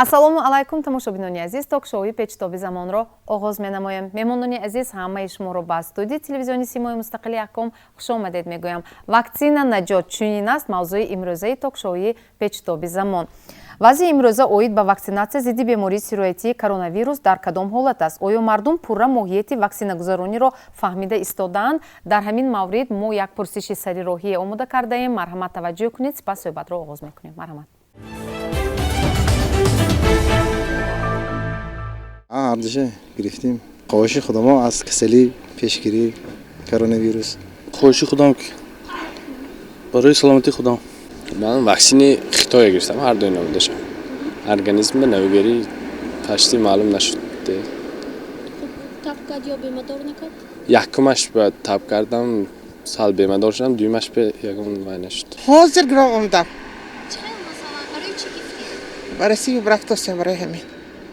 Ассалому алайкум тамошобинони азиз, ток-шоуи Печутоби замонро оғоз менамоем. Меҳмонони азиз, ҳамаи шуморо ба студияи телевизиони Симои Мустақили Якум хушомадед мегӯям. Ваксина наҷот чунин аст мавзӯи имрӯзаи ток-шоуи Печутоби замон. вазъи имрӯза оид ба ваксинатсия зидди бемории сироятии коронавирус дар кадом ҳолат аст? Оё мардум пурра моҳияти ваксинагузарониро фаҳмида истодаанд? Дар ҳамин маврид мо як пурсиши сарироҳие омода кардаем. Марҳамат, таваҷҷӯҳ кунед. Сипас суҳбатро оғоз мекунем. Марҳамат. ҳардуша гирифтем. хоҳиши худомо аз касали пешгирии коронавирус. хоҳиши худом ки барои саломатии худом. ман ваксини Хитоя гирифтам, ҳар дуи намудашам. Организмда навигери ташти маълум нашуд. Таб кард ё бемадор накард? Якумаш ба таб кардам, сал бемадор шудам, дуюмаш ба ягон вай нашуд. ҳозир гироҳ омадам. Чаро масалан барои чӣ гирифтӣ? Барои сиби брафтостем, барои ҳамин.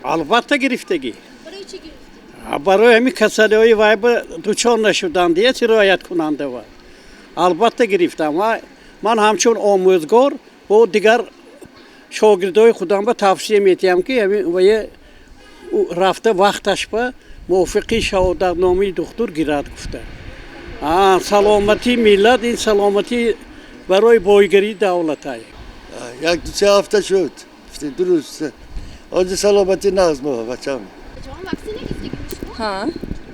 албатта гирифтагӣ. Барои чӣ гирифтӣ? барои ҳамин касалиҳои вай ба дучор нашуданд, я сироят кунанда вай. албатта гирифтам. ман ҳамчун омӯзгор бо дигар шогирдои худам ба тавсия метиҳам ки вая рафта вақташ ба мувофиқи шаҳодатномаи духтур гирад гуфта. саломатии миллат, ин саломатӣ барои бойгарии давлат ай. як ду се ҳафта шуд. дуруст. ҳозир саломатӣ нағз мо бачам. ҷавон ваксина гирифтагӣ шумо? ҳа.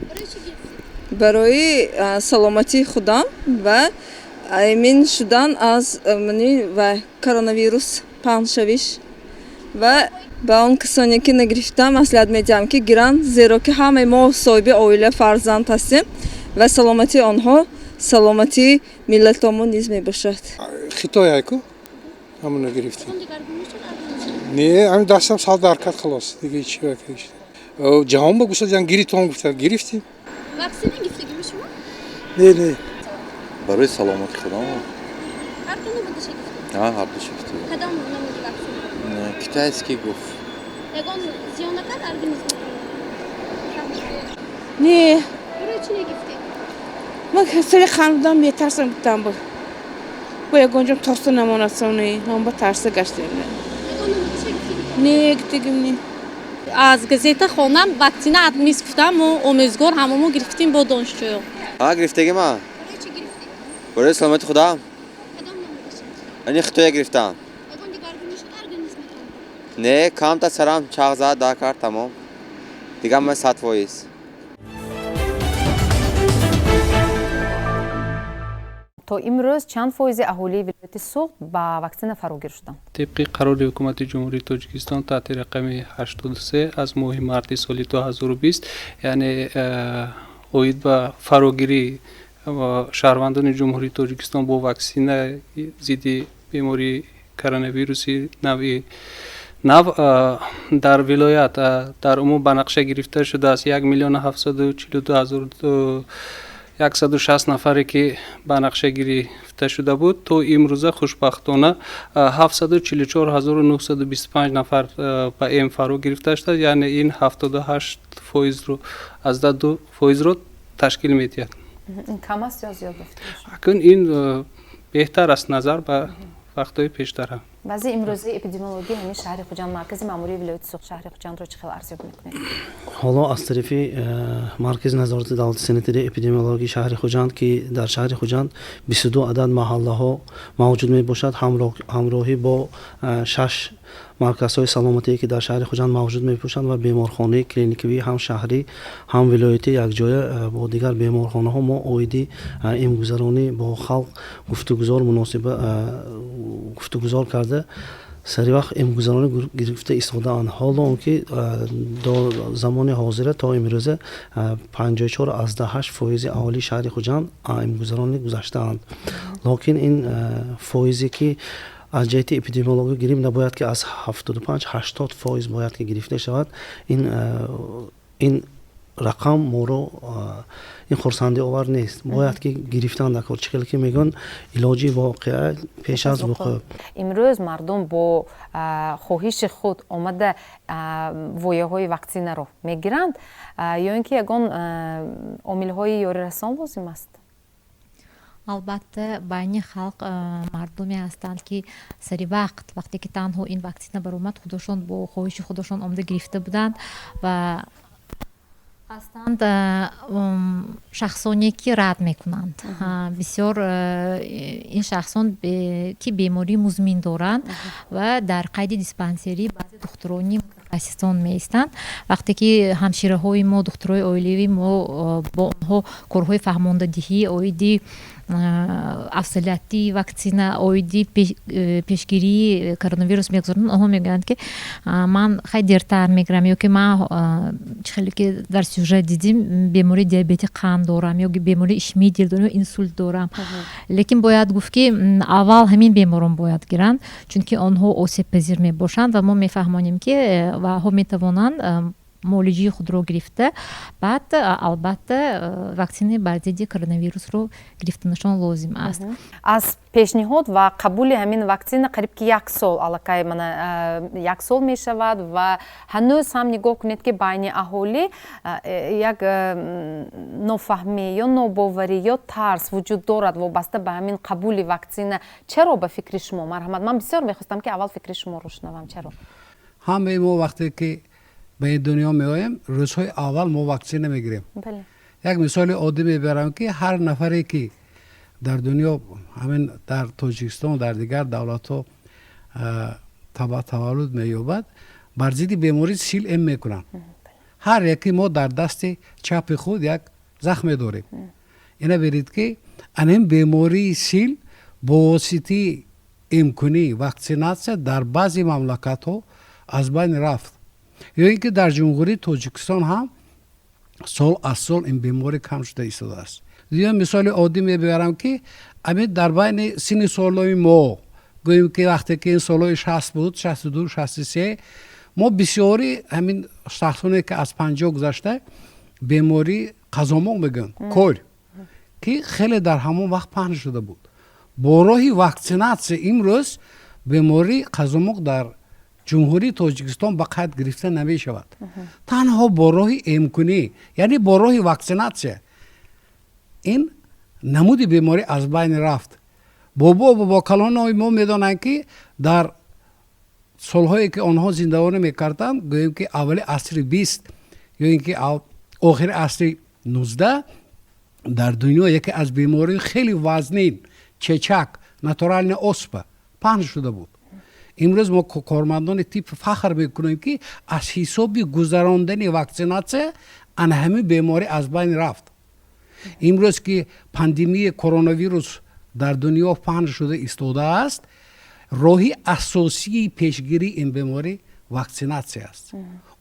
Барои чӣ гирифтӣ? барои саломатии худам ва амин шудан аз ва коронавирус паҳншавиш ва ба он касоне ки нагирифтам маслиҳат медиҳам ки гиранд, зеро ки ҳамаи мо соҳиби оила фарзанд ҳастем ва саломатии онҳо саломатии миллатомон низ мебошад. Хитоя ку ҳамона гирифтем. не ҳамин дастам сал дар кард халос. дига ҳичи вакиш. ҷаҳон ба гуса ҷан гиритон гуфта гирифтем. Ваксина гирифтагӣ шумо? не барои саломатии худом. ҳар ду намудаша гирифтӣ? ҳар ду гирифтем. Кадом намуди ваксина? китайский гуфт. ягон зиён накард организматон? Не, барои чӣ нагирифтӣ? ман касали хандам метарсам гуфтам бо ягонҷам торса намонадсони ман ба тарса гаштем. ягон намудаша гирифтагӣ? Не, гирифтагим не. аз газета хонам ваксина адмис гуфтам, мо омӯзгор ҳамамо гирифтем бо донишҷӯён. гирифтагим. барои чӣ гирифтӣ? барои саломатии худам. кадом намудаша? ани Хитоя гирифтам. ягон дигаргуни шуд организматон? не камта сарам чағ зад дар кард тамом. дигар ман 100%. то имрӯз чанд фоизи аҳолии вилояти суғд ба ваксина фарогир шуданд? طبق قرار حکومت جمهوری تاجیکستان تحت رقم 83 از ماه مارس سال 2020 یعنی اوید به فراگیری شهروندان جمهوری تاجیکستان با واکسینه ضد بیماری کرونا نو در ولایت در عموم به نقشه گرفته شده است. 1,742,160 نفری که به نقشه گرفته شده بود تا امروزه خوشبختانه 744,925 نفر به این فرا گرفته شده، یعنی این 78% رو از 2% رو تشکیل می‌دهد. این کم است یا زیاد گفته میشه؟ اکنون این بهتر است نظر به وقت‌های پیشتر. وضع امروزی اپیدمیولوژی همین شهر خوجند مرکز ماموری ولایت سوخت شهر خوجند رو چه خیلی ارزیابی می‌کنید؟ حالا از طرف مرکز نظارت دولت سنتری اپیدمیولوژی شهر خوجند که در شهر خوجند 22 عدد محله ها موجود میباشد، همراهی با 6 مرکزهای سلامتی که در شهر خوجند موجود میباشند و بیمارخانه کلینیکی هم شهری هم ولایتی یک جای با دیگر بیمارخانه ها ما اویدی امگذرانی با خلق گفتگوزار کرده سری وقت امگذرانی گرفته ایستاده آن. حالا اونکه در زمان حاضر تا امروزه 54% اهالی شهر خوجند امگذرانی گذاشته اند. لکن این فایزی که از جهت اپیدمیولوژی گیریم نباید که از 75-80% باید که گرفته شود. این رقم مورو این خرسنده آور نیست. باید که گرفتن نکرد. چکل که میگن علاجی واقعی پیش از وقوع. امروز مردم با خواهش خود آمده وایه های واکسینه رو میگیرند یا اینکه یگان عامل های یاری رسان لازم است؟ албатта байни халқ мардуме ҳастанд ки сари вақте ки танҳо ин ваксина баромад худошон бо хоҳиши худошон омада гирифта буданд ва ҳастанд шахсоне ки рад мекунанд. Бисёр ин шахсон ки бемории музмин доранд ва дар қайди диспансери баъзе духтурони мутахассисон меистанд. Вақте ки ҳамшираҳои мо, духтурои оилавии мо бо онҳо корҳои фаҳмондадиҳӣ оиди афзалияти ваксина, оиди пешгирии коронавирус мегузоранд, онҳо мегӯянд ки ман хеле дертар мегирам ё ки ман хеле ки дар сюжет дидим бемории диабети қанд дорам ё бемории ишмии дил дорам ё инсульт дорам. Лекин бояд гуфт ки аввал ҳамин беморон бояд гиранд, чунки онҳо осебпазир мебошанд ва мо мефаҳмонем ки ҳо метавонанд муолиҷаи худро гирифта баъд албатта ваксини бар зидди коронавирусро гирифтанашон лозим аст. аз пешниҳод ва қабули ҳамин ваксина қариб ки 1 сол аллакай мана 1 сол мешавад ва ҳанӯз ҳам нигоҳ кунед ки байни аҳолӣ як нофаҳмӣ ё нобоварӣ ё тарс вуҷуд дорад вобаста ба ҳамин қабули ваксина. чаро ба фикри шумо? марҳамат, ман бисёр мехостам ки аввал фикри шуморо шунавам. чаро? ҳамаи мо вақте ки به این دنیا میایم روزهای اول ما واکسین میگیریم. یک مثال عادی میبرم که هر نفری که در دنیا همین در تاجیکستان در دیگر دولت ها تولد مییابد بر ضد بیماری سیل ام میکنن. هر یکی ما در دست چپ خود یک زخم داریم. اینا برید که این بیماری سیل با واسطه امکانی واکسیناسیا در بعضی مملکت ها از بین رفت. یا اینکه در جمهوری تاجیکستان هم سال از سال این بیماری کم شده ایستاده است. دیگه مثال عادی میبرم که همین در بین سن سالهای ما گوییم که وقتی که این سالهای 60 بود 62 63 ما بسیاری همین شخصانی که از 50 گذشته بیماری قزامق میگن کل که خیلی در همون وقت پهن شده بود. با راه واکسیناسیا امروز بیماری قزامق در جمهوری تاجیکستان به قید گرفته نمی شود. تنها با راه امکانی یعنی با راه واکسیناسیا این نمود بیماری از بین رفت. با کلان ما میدانند که در سالهایی که آنها زندگانی میکردند گوییم که اول عصر 20 یا اینکه آخر عصر 19 در دنیا یکی از بیماری خیلی وزنین چچک ناتورال اسپا پهن شده بود. امروز ما کارمندان تیپ فخر میکنیم که از حساب گذراندن واکسیناسیا ان همه بیماری از بین رفت. امروز که پاندمی کرونا ویروس در دنیا پهن شده ایستاده است راه اساسی پیشگیری این بیماری واکسیناسیا است.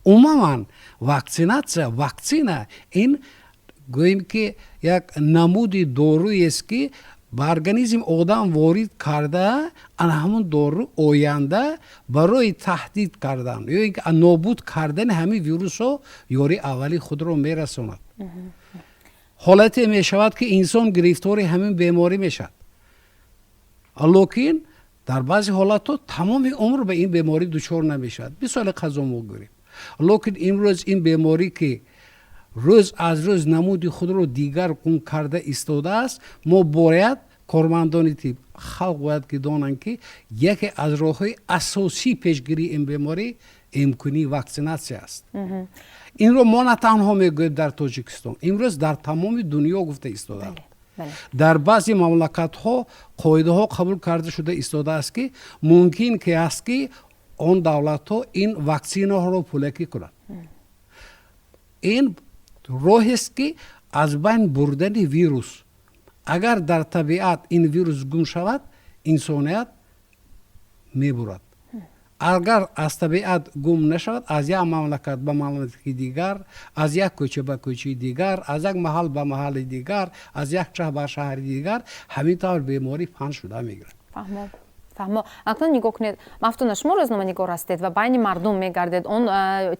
عموما واکسینا این گوییم که یک نمود دارویی است که به ارگانیسم آدم وارد کرده ان همون دارو آینده برای تهدید کردن یا اینکه نابود کردن همین ویروس ها یاری اولی خود رو میرساند. حالتی می شود که انسان گرفتار همین بیماری میشد. لیکن در بعضی حالات تمام عمر به این بیماری دچار نمیشد. مثال قزامق گیریم. لیکن امروز این بیماری که روز از روز نمود خود رو دیگر گم کرده ایستاده است ما باید کارمندان تیپ خلق باید که دانند که یکی از راه‌های اساسی پیشگیری این بیماری امکانی واکسیناسیا است. این رو ما نه تنها میگوییم در تاجیکستان امروز در تمام دنیا گفته ایستاده است. در بعضی مملکت ها قاعده ها قبول کرده شده ایستاده است که ممکن که است که آن دولت ها این واکسین ها رو پولکی کنند. این راه است که از بین بردن ویروس. اگر در طبیعت این ویروس گم شود انسانیت میبرد. اگر از طبیعت گم نشود از یک مملکت به مملکت دیگر از یک کوچه به کوچه دیگر از یک محل به محل دیگر از یک شهر به شهر دیگر همینطور بیماری پهن شده میگیرد. фаҳмо акнун нигоҳ кунед мафтуна шумо рӯзноманигор ҳастед ва байни мардум мегардед он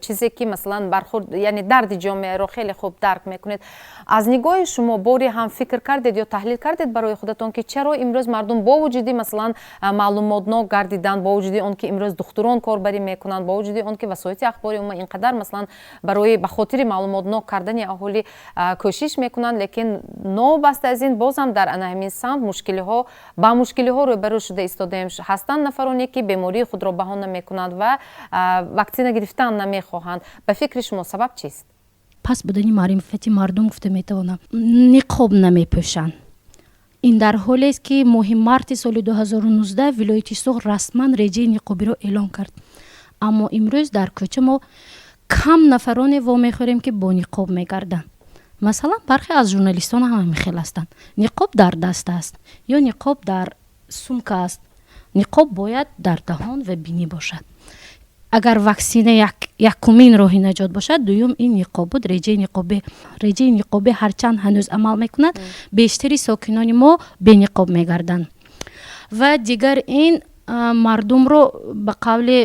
чизе ки масалан бархурд яъне дарди ҷомеъаро хеле хуб дарк мекунед аз нигоҳи шумо бори ҳам фикр кардед ё таҳлил кардед барои худатон ки чаро имрӯз мардум бо вуҷуди масалан маълумотнок гардидан бо вуҷуди он ки имрӯз духтурон корбарӣ мекунанд бо вуҷуди он ки васоити ахбори умма ин қадар масалан барои ба хотири маълумотнок кардани аҳолӣ кӯшиш мекунанд лекин новобаста аз ин бозам дар ана ҳамин самт мушкилиҳо ба мушкилиҳо рӯбарӯ шуда истодаем ҳастанд нафароне ки бемории худро баҳона мекунанд ва ваксина гирифтан намехоҳанд ба фикри шумо сабаб чист пас будани маърифати мардум гуфта метавонам ниқоб намепӯшанд ин дар ҳолест ки моҳи марти соли 2019 вилояти суғ расман реҷаи ниқобиро эълон кард аммо имрӯз дар кӯча мо кам нафароне вомехӯрем ки бо ниқоб мегарданд масалан бархе аз журналистон ҳам ҳамин хел ҳастанд ниқоб дар даст аст ё ниқоб дар сумка аст ниқоб бояд дар даҳон ва бинӣ бошад агар ваксина якумин роҳи наҷот бошад дуюм ин ниқоб буд реҷаи ниқобӣ ҳарчанд ҳанӯз амал мекунад бештари сокинони мо бениқоб мегарданд ва дигар ин мардумро ба қавли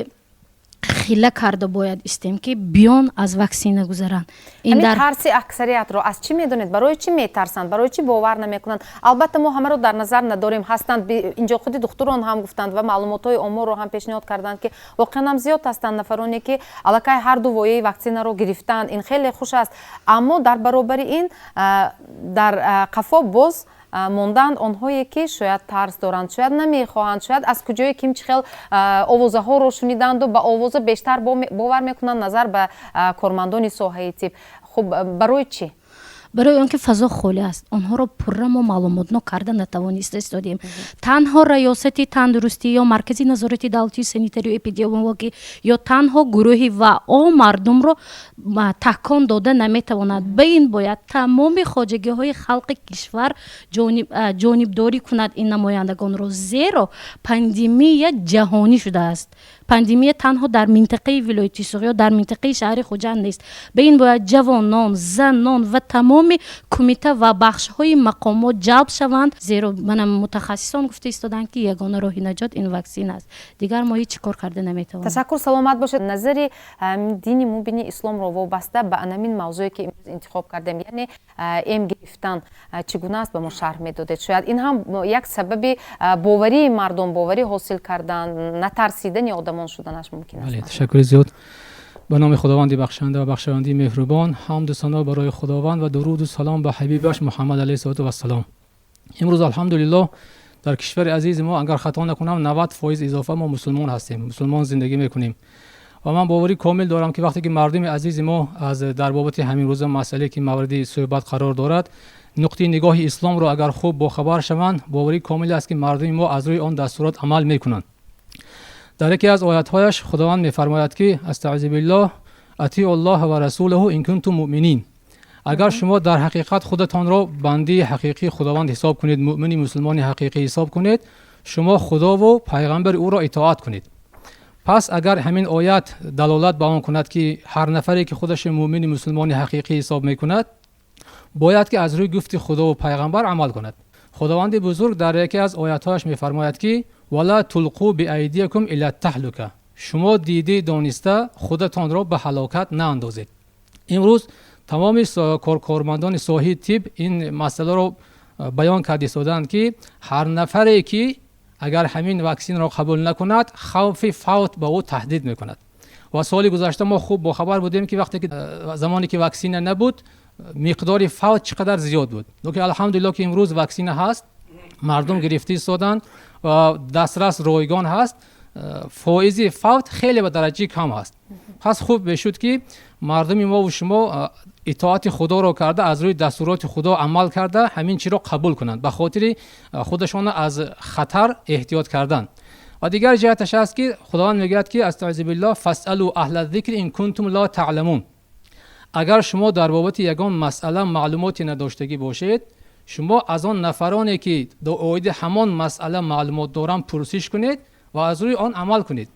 хила карда бояд истем ки биён аз ваксина гузаранд ҳамин тарси аксариятро аз чӣ медонед барои чӣ метарсанд барои чӣ бовар намекунанд албатта мо ҳамаро дар назар надорем ҳастанд инҷо худи духтурон ҳам гуфтанд ва маълумотҳои оморро ҳам пешниҳод карданд ки воқеан ҳам зиёд ҳастанд нафароне ки аллакай ҳарду вояи ваксинаро гирифтанд ин хеле хуш аст аммо дар баробари ин дар қафо боз монданд онҳое ки шояд тарс доранд шояд намехоҳанд шояд аз куҷои ким чӣ хел овозаҳоро шуниданду ба овоза бештар бовар мекунанд назар ба кормандони соҳаи тиб хуб барои чӣ барои он ки фазо холӣ аст онҳоро пурра мо маълумотнок карда натавониста истодем танҳо раёсати тандурустӣ ё маркази назорати давлатии санитарию эпидемиологӣ ё танҳо гурӯҳи вао мардумро такон дода наметавонад ба ин бояд тамоми хоҷагиҳои халқи кишвар ҷонибдорӣ кунад ин намояндагонро зеро пандемия ҷаҳонӣ шудааст пандемия танҳо дар минтақаи вилояти суғ ё дар минтақаи шаҳри хуҷанд нест ба ин бояд ҷавонон занон ва тамоми кумита ва бахшҳои мақомот ҷалб шаванд зеро манам мутахассисон гуфта истоданд ки ягона роҳи наҷот ин ваксина аст дигар мо ҳеҷ чӣ кор карда наметавонем ташаккур саломат бошед назари дини мубини исломро вобаста ба анамин мавзӯе ки имрӯз интихоб кардем яъне эм гирифтан чӣ гуна аст ба мо шарҳ медодед шояд ин ҳам як сабаби боварии мардум боварӣ ҳосил кардан натарсидани одамон шуданаш мумкин аст ташаккури зиёд ба номи худованди бахшанда ва бахшаванди меҳрубон ҳамду сано барои худованд ва дуруду салом ба ҳабибаш муҳаммад алайҳиссалоту вассалом имрӯз алҳамдулиллоҳ дар кишвари азизи мо агар хато накунам 90% изофа мо мусулмон ҳастем мусулмон зиндагӣ мекунем ва ман боварӣ комил дорам ки вақте ки мардуми азизи мо аз дар бобати ҳамин рӯза масъале ки мавриди суҳбат қарор дорад нуқтаи нигоҳи исломро агар хуб бохабар шаванд боварӣ комил аст ки мардуми мо аз рӯи он дастурот амал мекунанд дар яке аз оятҳояш худованд мефармояд ки астаъизу биллоҳ атиъу аллоҳ ва расулаҳу ин кунтум муъминин агар шумо дар ҳақиқат худатонро бандии ҳақиқии худованд ҳисоб кунед муъмини мусулмони ҳақиқӣ ҳисоб кунед шумо худову пайғамбари ӯро итоат кунед пас агар ҳамин оят далолат ба он кунад ки ҳар нафаре ки худаш муъмини мусулмони ҳақиқӣ ҳисоб мекунад бояд ки аз рӯи гуфти худову пайғамбар амал кунад худованди бузург дар яке аз оятҳояш мефармояд ки вала тулқу биайдиякум иля таҳлука шумо диди дониста худатонро ба ҳалокат наандозед имрӯз тамоми кормандони соҳаи тиб ин масъаларо баён карда истоданд ки ҳар нафаре ки агар ҳамин ваксинро қабул накунад хавфи фавт ба ӯ таҳдид мекунад ва соли гузашта мо хуб бохабар будем ки вақте ки замоне ки ваксина набуд миқдори фавт чӣ қадар зиёд буд лекин алҳамдулиллоҳ ки имрӯз ваксина ҳаст мардум гирифта истоданд ва дастрас ройгон ҳаст фоизи фавт хеле ба дараҷаи кам ҳаст пас хуб мешуд ки мардуми мо ву шумо итоати худоро карда аз рӯи дастуроти худо амал карда ҳамин чиро қабул кунанд ба хотири худашона аз хатар эҳтиёт кардан ва дигар ҷиҳаташ аст ки худованд мегӯяд ки астаъизу биллоҳ фасъалу аҳла зикри ин кунтум ла таъламун агар шумо дар бобати ягон масъала маълумоти надоштагӣ бошед шумо аз он нафароне ки оиди ҳамон масъала маълумот доранд пурсиш кунед و از روی آن عمل کنید.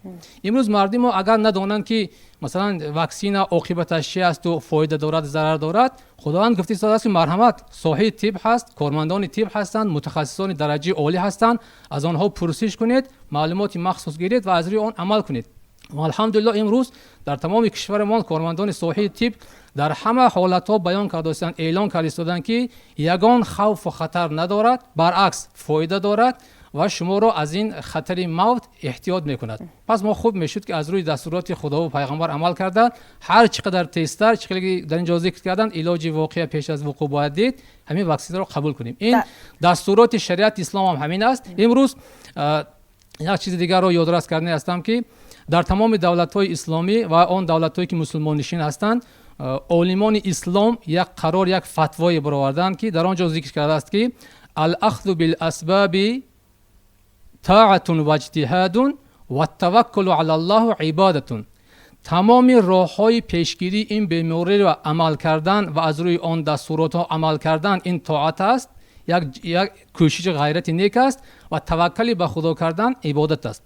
امروز مردم ما اگر ندانند که مثلا واکسینه عاقبتش چی است و فایده دارد ضرر دارد، خداوند گفته است که مرحمت صاحب طب هست، کارمندان طب هستند، متخصصان درجه عالی هستند، از آنها پرسش کنید، معلومات مخصوص گیرید و از روی آن عمل کنید. و الحمدلله امروز در تمام کشور ما کارمندان صحی طب در همه حالت ها بیان کرده هستند، اعلان کرده هستند که یگان خوف و خطر ندارد، برعکس فایده دارد و شما را از این خطر موت احتیاط میکند. پس ما خوب میشد که از روی دستورات خدا و پیغمبر عمل کرده، هر چقدر تستر چقدر در اینجا ذکر کردن علاج واقعی پیش از وقوع باید دید، همین واکسن را قبول کنیم. این دستورات شریعت اسلام هم همین است. امروز یک چیز دیگر را یادداشت کرده هستم که در تمام دولت‌های اسلامی و آن دولت‌هایی که مسلمان نشین هستند، عالمان اسلام یک قرار یک فتوای برآوردند که در آنجا ذکر کرده است که الاخذ بالاسباب طاعة و اجتهاد و التوکل علی الله عبادة. تمام راه‌های پیشگیری این بیماری را عمل کردن و از روی آن دستورات ها عمل کردن این طاعت است، یک کوشش غیرت نیک است و توکل به خدا کردن عبادت است.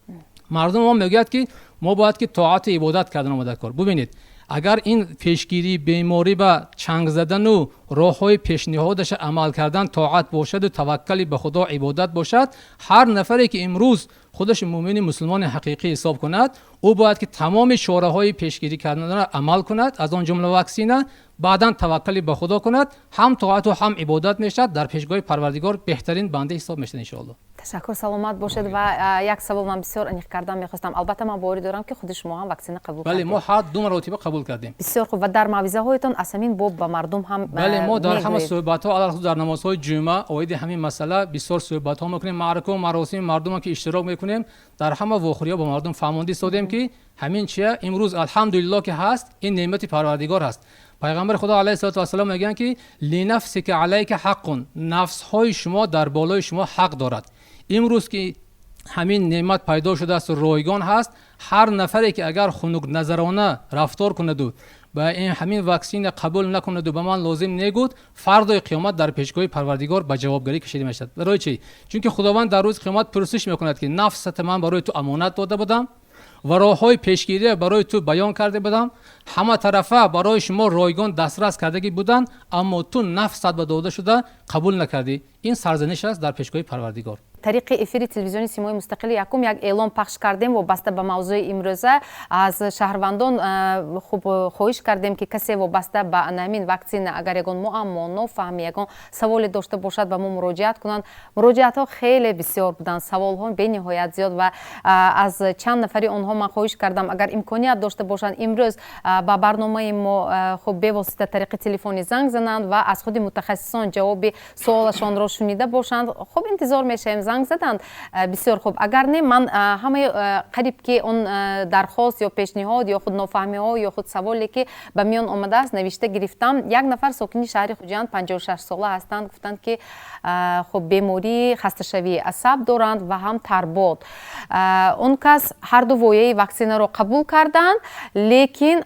مردم ما میگوید که ما باید که طاعت عبادت کردن آمده کار. ببینید اگر این پیشگیری بیماری به چنگ زدن و راه‌های پیشنهادش عمل کردن طاعت باشد و توکل به خدا عبادت باشد، هر نفری که امروز خودش مؤمن مسلمان حقیقی حساب کند، او باید که تمام شوره‌های پیشگیری کردن را عمل کند، از آن جمله واکسینه، بعداً توکل به خدا کند، هم طاعت و هم عبادت میشد، در پیشگاه پروردگار بهترین بنده حساب میشد ان شاء الله. تشکر، سلامت باشید. و یک سوال من بسیار انیق کردم میخواستم، البته من باوری دارم که خود شما هم واکسن قبول کردید. بله، ما هر دو مرتبه قبول کردیم. بسیار خوب. و در موعظه هایتان از همین باب به مردم هم بله، ما در همه صحبت ها علاوه در نمازهای جمعه اوید همین مسئله بسیار صحبت ها میکنیم، معرکه و مراسم مردم که اشتراک میکنیم، در همه واخوریا با مردم فهماندهی سادیم که همین چیه امروز الحمدلله که هست، این نعمت پروردگار هست. پیغمبر خدا علیه السلام میگن که لنفسک علیک حق، نفس های شما در بالای شما حق دارد. امروز که همین نعمت پیدا شده است و رایگان هست، هر نفری که اگر خنک نظرانه رفتار کند و با این همین واکسین قبول نکند و به من لازم نگود، فردا قیامت در پیشگاه پروردگار به جوابگری کشیده میشد. برای چی؟ چون که خداوند در روز قیامت پرسش میکند که نفست من برای تو امانت داده بودم و راه‌های پیشگیری برای تو بیان کرده بودم، همه طرفه برای شما رایگان دسترس کردگی بودن، اما تو نفست به داده شده قبول نکردی. این سرزنش است در پیشگاه پروردگار. طریق افیری تلویزیونی سیمای مستقل یکم یک اعلام پخش کردیم وابسته به موضوع امروزه. از شهروندان خوب خواهش کردیم که کسی وابسته به همین واکسن اگر یگان معما نفهمی یگان سوال داشته باشد به ما مراجعت کنند. مراجعت ها خیلی بسیار بودند، سوال ها به نهایت زیاد و از چند نفری آنها من خواهش کردم اگر امکانیت داشته باشند امروز با برنامه ما خوب به واسطه طریق تلفنی زنگ زنند و از خود متخصصان جواب سوالشان را شنیده باشند. خوب انتظار میشیم. زنگ زدند بسیار خوب. اگر نه من همه قریب که اون درخواست یا پیشنهاد یا خود نافهمی ها یا خود سوالی که به میان آمده است نوشته گرفتم. یک نفر ساکن شهر خوجند 56 ساله هستند، گفتند که خب بیماری خسته شوی عصب دارند و هم تربود. اون کس هر دو وایه واکسن را قبول کردند، لیکن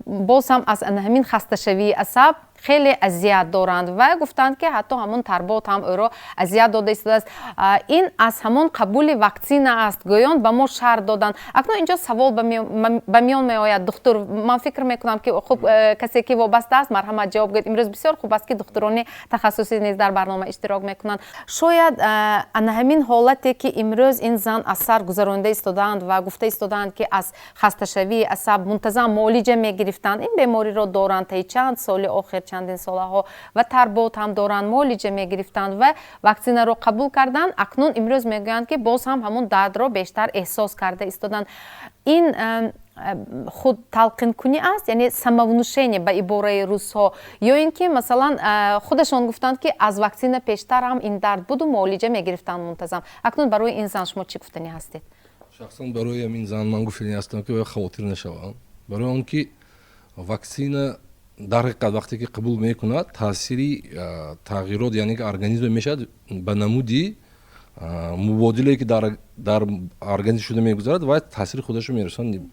باز هم از همین خسته شوی عصب خیلی اذیت دارند و گفتند که حتی همون تربات هم او را اذیت داده است. این از همون قبول واکسن است گویان به ما شرح دادند. اکنون اینجا سوال به میان می آید دکتر، من فکر میکنم که خب کسی که وابسته است مرحمت جواب گفت. امروز بسیار خوب است که دکتران تخصصی نیز در برنامه اشتراک میکنند. شاید همین حالتی که امروز این زن از سر گذرانده استادند و گفته استادند که از خسته شوی عصب منتظم معالجه میگرفتند، این بیماری را دارند تا چند سال آخر چندین ساله ها و تربوت هم دارند، معالجه میگرفتند و واکسن رو قبول کردند. اکنون امروز میگویند که باز هم همون درد را بیشتر احساس کرده استادند. این خود تلقین کنی است، یعنی سماونوشینی به عباره روس ها، یا اینکه مثلا خودشان گفتند که از واکسن پیشتر هم این درد بود و معالجه میگرفتند منتظم. اکنون برای این زن شما چی گفتنی هستید؟ شخصا برای این زن من گفتنی هستم که خاطر نشوم، برای اون که واکسن در حقیقت وقتی که قبول میکند تاثیری تغییرات یعنی که ارگانیسم میشد به نمودی مبادله که در ارگانیسم شده میگذارد و تاثیر خودش رو میرساند،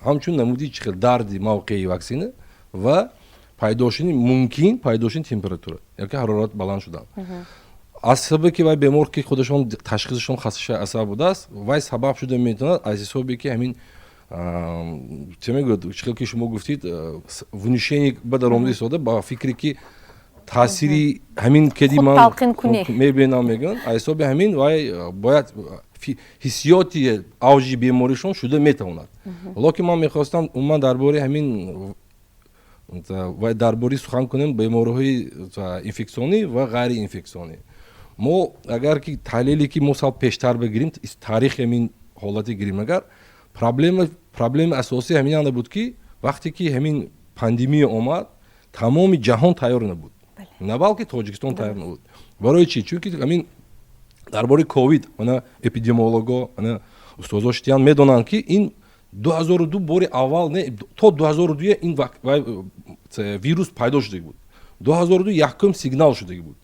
همچون نمودی چه دردی موقعی واکسینه و پیداشین ممکن پیداشین تمپراتوره یا که حرارت بلند شدن. аз ҳисоби ки вай бемор ки худашон ташхисашон хасташи асаб будааст вай сабаб шуда метавонад аз ҳисоби ки ҳамин чӣ мегӯяд чӣ ки шумо гуфтид внушение ба даромади истода ба фикре ки таъсири ҳамин кеди ман мебинам мегӯянд аз ҳисоби ҳамин вай бояд ҳиссиёти авҷи беморишон шуда метавонад лекин ман мехостам умуман дар бораи ҳамин вай дар бораи сухан кунем бемориҳои инфексионӣ ва ғайри инфексионӣ мо агар ки таҳлиле ки мо сал пештар бигирим таърихи ҳамин ҳолате гирим агар проблеми асосӣ ҳамин анда буд ки вақте ки ҳамин пандемия омад тамоми ҷаҳон тайёр набуд на балки тоҷикистон тайёр набуд барои чӣ чунки ҳамин дар бораи ковид ана эпидемиолого ана устозо шитиян медонанд ки ин 2002 бори аввал не то 2002 ин вирус пайдо шудагӣ буд 2002 якум сигнал шудагӣ буд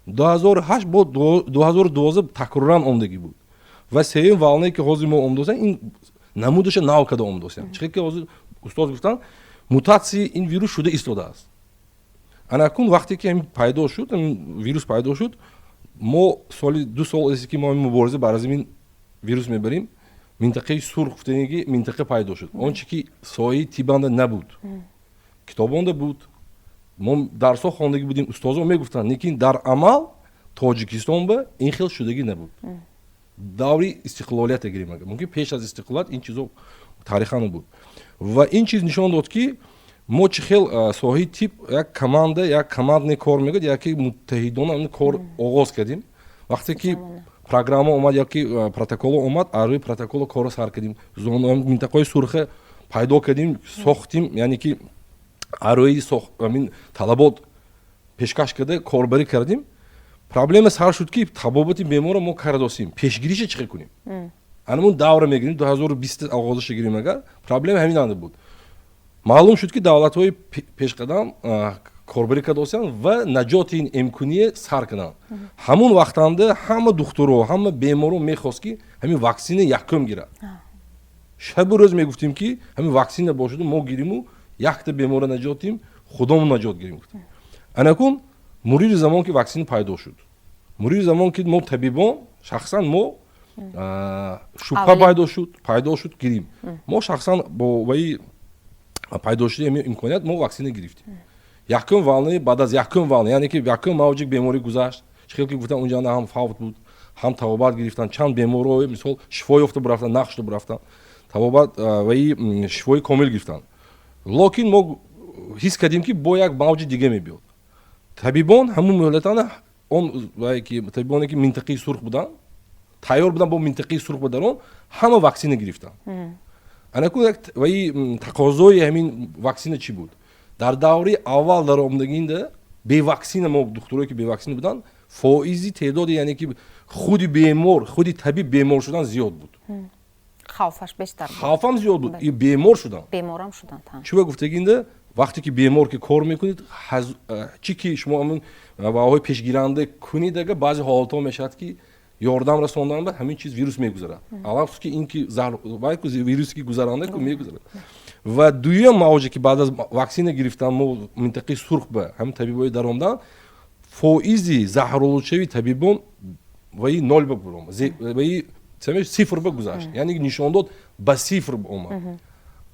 2008 бо 2012 такроран омдагӣ буд ва сеюм валне ки ҳозир мо омдосем ин намудаша нав када омдосем чӣ ки ҳозир устоз гуфтанд мутатсияи ин вирус шуда истодааст анакун вақте ки пайдо шуд вирус пайдо шуд мо соли 2 сол аст ки мо мубориза бар аз ин вирус мебарем минтақаи сурх гуфтаниги минтақа пайдо шуд он чӣ ки сояи тибанда набуд китобонда буд мо дарсо хондагӣ будем устозо мегуфтанд лекин дар амал тоҷикистон ба ин хел шудагӣ набуд даври истиқлолияте гирем агар мумкин пеш аз истиқлолият ин чизо таърихан буд ва ин чиз нишон дод ки мо чӣ хел соҳаи тиб як команда як командне кор мекунад яке муттаҳидона кор оғоз кардем вақте ки программа омад яки протоколо омад аз рӯи протоколо корро сар кардем минтақаи сурха пайдо кардем сохтем яъне ки аз рӯи талабот пешкаш карда корбарӣ кардем проблема сар шуд ки табобати беморро мо кардосем пешгириша чӣ хел кунем анамун давра мегирем 2020 оғозаша гирем агар проблема ҳамин анда буд маълум шуд ки давлатҳои пешқадам корбарӣ кардосанд ва наҷоти ин имконие сар карданд ҳамун вақтанда ҳама духтуро ҳама беморо мехост ки ҳамин ваксина якум гирад шабу рӯз мегуфтем ки ҳамин ваксина бошуду мо гириму якта бемора наҷотим худомон наҷот гирем гуфтем анакун мурири замон ки ваксина пайдо шуд мурири замон ки мо табибон шахсан мо шубҳа пайдо шуд гирим мо шахсан бо ваи пайдо шуди имконият мо ваксина гирифтем якум валне баъд аз якум валне яъне ки якум мавҷи беморӣ гузашт чӣ ки гуфтан унҷанда ҳам фавт буд ҳам табобат гирифтан чанд беморо мисол шифо ёфта бирафтан нақ шуда бирафтан табобат ваи шифои комил гирифтанд лекин мо ҳис кардем ки бо як мавҷи дига мебиёд табибон ҳамун муҳлатана он табибоне ки минтақаи сурх буданд тайёр буданд бо минтақаи сурх ба дарон ҳама ваксина гирифтанд анакун як ваи тақозои ҳамин ваксина чӣ буд дар даври аввал дар омдагинда беваксина мо духтурое ки беваксина буданд фоизи теъдоди яъне ки худи бемор худи табиб бемор шудан зиёд буд хавфаш бештар буд хавфам зиёд буд и бемор шуданд беморам шуданд чӣ ба гуфтагинда вақте ки бемор ки кор мекунед чӣ ки шумо ҳамин ваҳои пешгиранда кунед ага баъзе ҳолатҳо мешавад ки ёрдам расондан ба ҳамин чиз вирус мегузарад алафс ки ин ки вирусе ки гузаранда мегузарад ва дуюм мавҷе ки баъд аз ваксина гирифтан мо минтақаи сурх ба ҳамин табибои даромдан фоизи заҳролудшави табибон ваи нол ба буром ваи сифр ба гузашт яъне нишон дод ба сифр омад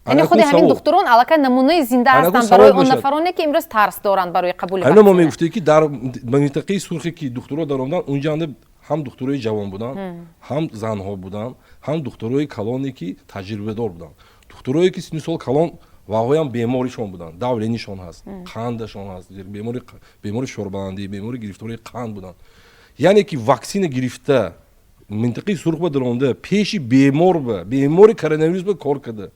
яъне худи ҳамин духтурон аллакай намунаи зинда ҳастанд барои он нафароне ки имрӯз тарс доранд барои қабули ваксина мо мегуфтем ки дар минтақаи сурхе ки духтуро даромдан унҷанда ҳам духтурои ҷавон буданд ҳам занҳо буданд ҳам духтурои калоне ки таҷрибадор буданд духтурое ки синни сол калон ваҳоям беморишон буданд давленишон ҳаст қандашон ҳаст бемори шӯрбаландӣ бемори гирифтори қанд буданд яъне ки ваксина гирифта минтақаи сурх ба даромда пеши бемор ба бемори коронавирус ба кор карда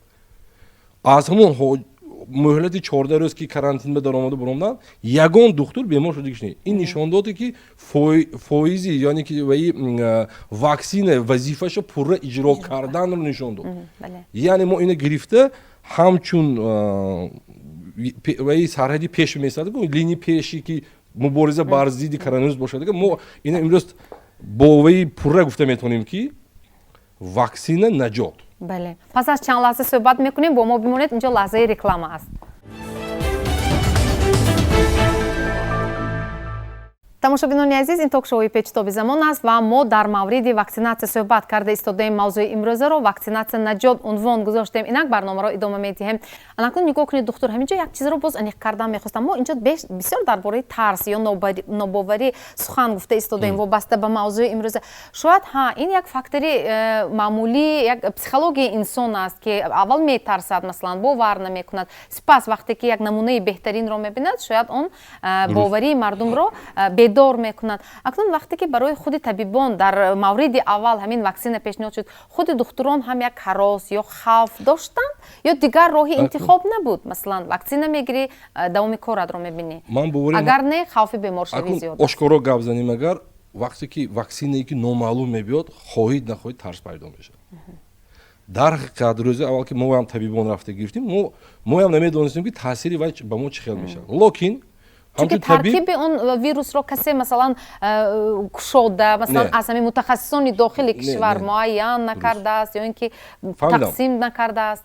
аз ҳамон муҳлати 14 рӯз ки карантин ба даромада буромдан ягон духтур бемор шудагиш не ин нишон доде ки фоизи яъне ки ваи ваксина вазифаша пурра иҷро карданро нишон дод яъне мо ина гирифта ҳамчун ваи сарҳади пеш месад лини пеши ки мубориза бар зидди коронавирус бошад мо ина имрӯз бо ваи пурра гуфта метавонем ки ваксина наҷот. Бале. Пас аз чанд лаҳза суҳбат мекунем, бо мо бимонед, инҷо лаҳзаи реклама аст. тамошобинони азиз, ин ток-шоуи Печутоби замон аст ва мо дар мавриди ваксинатсия суҳбат карда истодаем. мавзӯи имрӯзаро ваксинатсия наҷот унвон гузоштем. Инак барномаро идома медиҳем. Анакун нигоҳ кунед доктор, ҳаминҷо як чизро боз аниқ кардан мехостам. Мо инҷо бисёр дар бораи тарс ё нобоварӣ сухан гуфта истодаем вобаста ба мавзӯи имрӯза. Шояд ин як фактори маъмулии як психологияи инсон аст ки аввал метарсад, масалан бовар намекунад, сипас вақте ки як намунаи беҳтаринро мебинад, шояд он боварии мардумро бедор мекунад. Акнун вақте ки барои худи табибон дар мавриди аввал ҳамин ваксина пешниҳод шуд, худи духтурон ҳам як ҳарос ё хавф доштанд ё дигар роҳи интихоб набуд? Масалан ваксина мегирӣ, давоми корадро мебинӣ, агар не хавфи беморшавӣ зиёд. ошкоро гап занем, агар вақте ки ваксинае ки номаълум мебиёд, хоҳед нахоҳед тарс пайдо мешавад. дар ҳақиқат рӯзи аввал ки мо ҳам табибон рафта гирифтим, мо ҳам намедонистем ки таъсири вай ба мо чӣ хел мешавад. Локин чунки таркиби он вирусро касе масалан кушода, масалан аз ҳамин мутахассисони дохили кишвар муайян накардааст ё ин ки тақсим накардааст.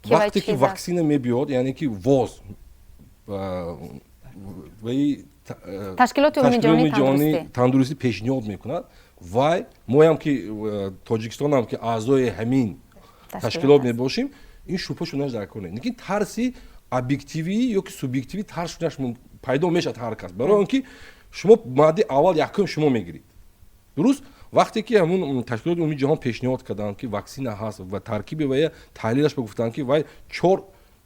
вақте ки ваксина мебиёд, яъне ки воз ваи ташкилоти умумии ҷоҳонии тандурустӣ пешниҳод мекунад, вай мо ҳам ки тоҷикистон ҳам ки аъзои ҳамин ташкилот мебошим, ин шубҳа шуданаш дар кор нест. Лекин тарси объективӣ ё ки субъективӣ тарс шуданаш пайдо мешавад ҳар кас, барои он ки шумо мадди аввал якум шумо мегиред. дуруст вақте ки ҳамун ташкилоти умумии ҷаҳон пешниҳод карданд ки ваксина ҳаст ва таркиби вая таҳлилаш гуфтанд ки вай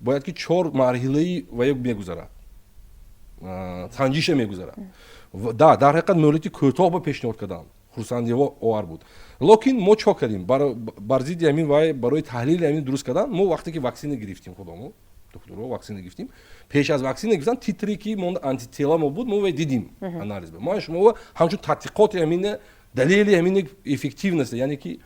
бояд ки 4 марҳилаи вая мегузарад, санҷиша мегузарад. дар ҳақиқат муҳлати кӯтоҳ ба пешниҳод карданд, хурсандиҳо овар буд. Лекин мо чо кардем? бар зидди ҳамин вай барои таҳлили ҳамин дуруст кардан, мо вақте ки ваксина гирифтим, худомо духтуро ваксина гирифтим, пеш аз ваксина гирифтан титре ки мо антитела мо буд, мо вай дидим анализ. Мо шумо ҳамчун тадқиқоти ҳамин далели ҳамин эффективност, яъне ки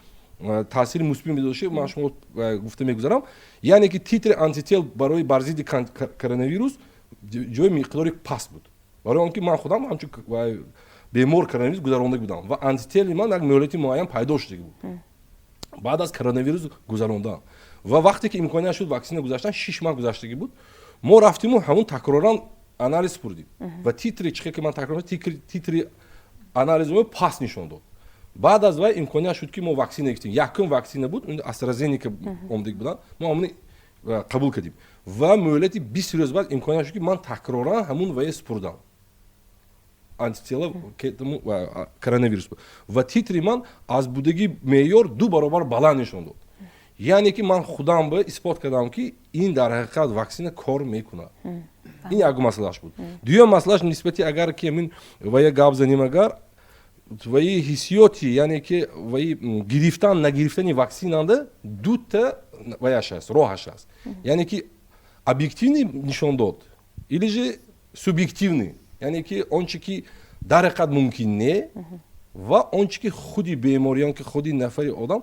таъсири мусбит медоши, ман шумо гуфта мегузарам, яъне ки титри антител барои бар зидди коронавирус ҷои миқдори паст буд. барои он ки ман худам ҳамчун бемор коронавирус гузаронда будам ва антители ман як муҳлати муайян пайдо шуда буд. баъд аз коронавирус гузарондам ва вақте ки имконият шуд ваксина гузаштан 6 моҳ гузаштагӣ буд, мо рафтиму ҳамун такроран анализ спурдим ва титри чӣ ки ман такроран титри анализ мо паст нишон дод. баъд аз вай имконият шуд ки мо ваксина гирифтим. Якум ваксина буд, AstraZeneca омдагӣ буданд, мо ҳамуни қабул кардим ва муҳлати 20 рӯз баъд имконият шуд ки ман такроран ҳамун вае спурдам антитела коронавирус буд ва титри ман аз будаги меъёр 2 баробар баланд нишон дод. яъне ки ман худам ба исбот кардам ки ин дар ҳақиқат ваксина кор мекунад. ин як масъалаш буд. дуюм масъалаш нисбати агар ки ҳамин вая гап занем, агар ваи ҳиссиёти, яъне ки ваи гирифтан нагирифтани ваксинанда дута ваяш аст, роҳаш аст. яъне ки объективный нишон дод или же субъективный, яъне ки онче ки дар ҳақиқат мумкин не ва онче ки худи бемориён ки худи нафари одам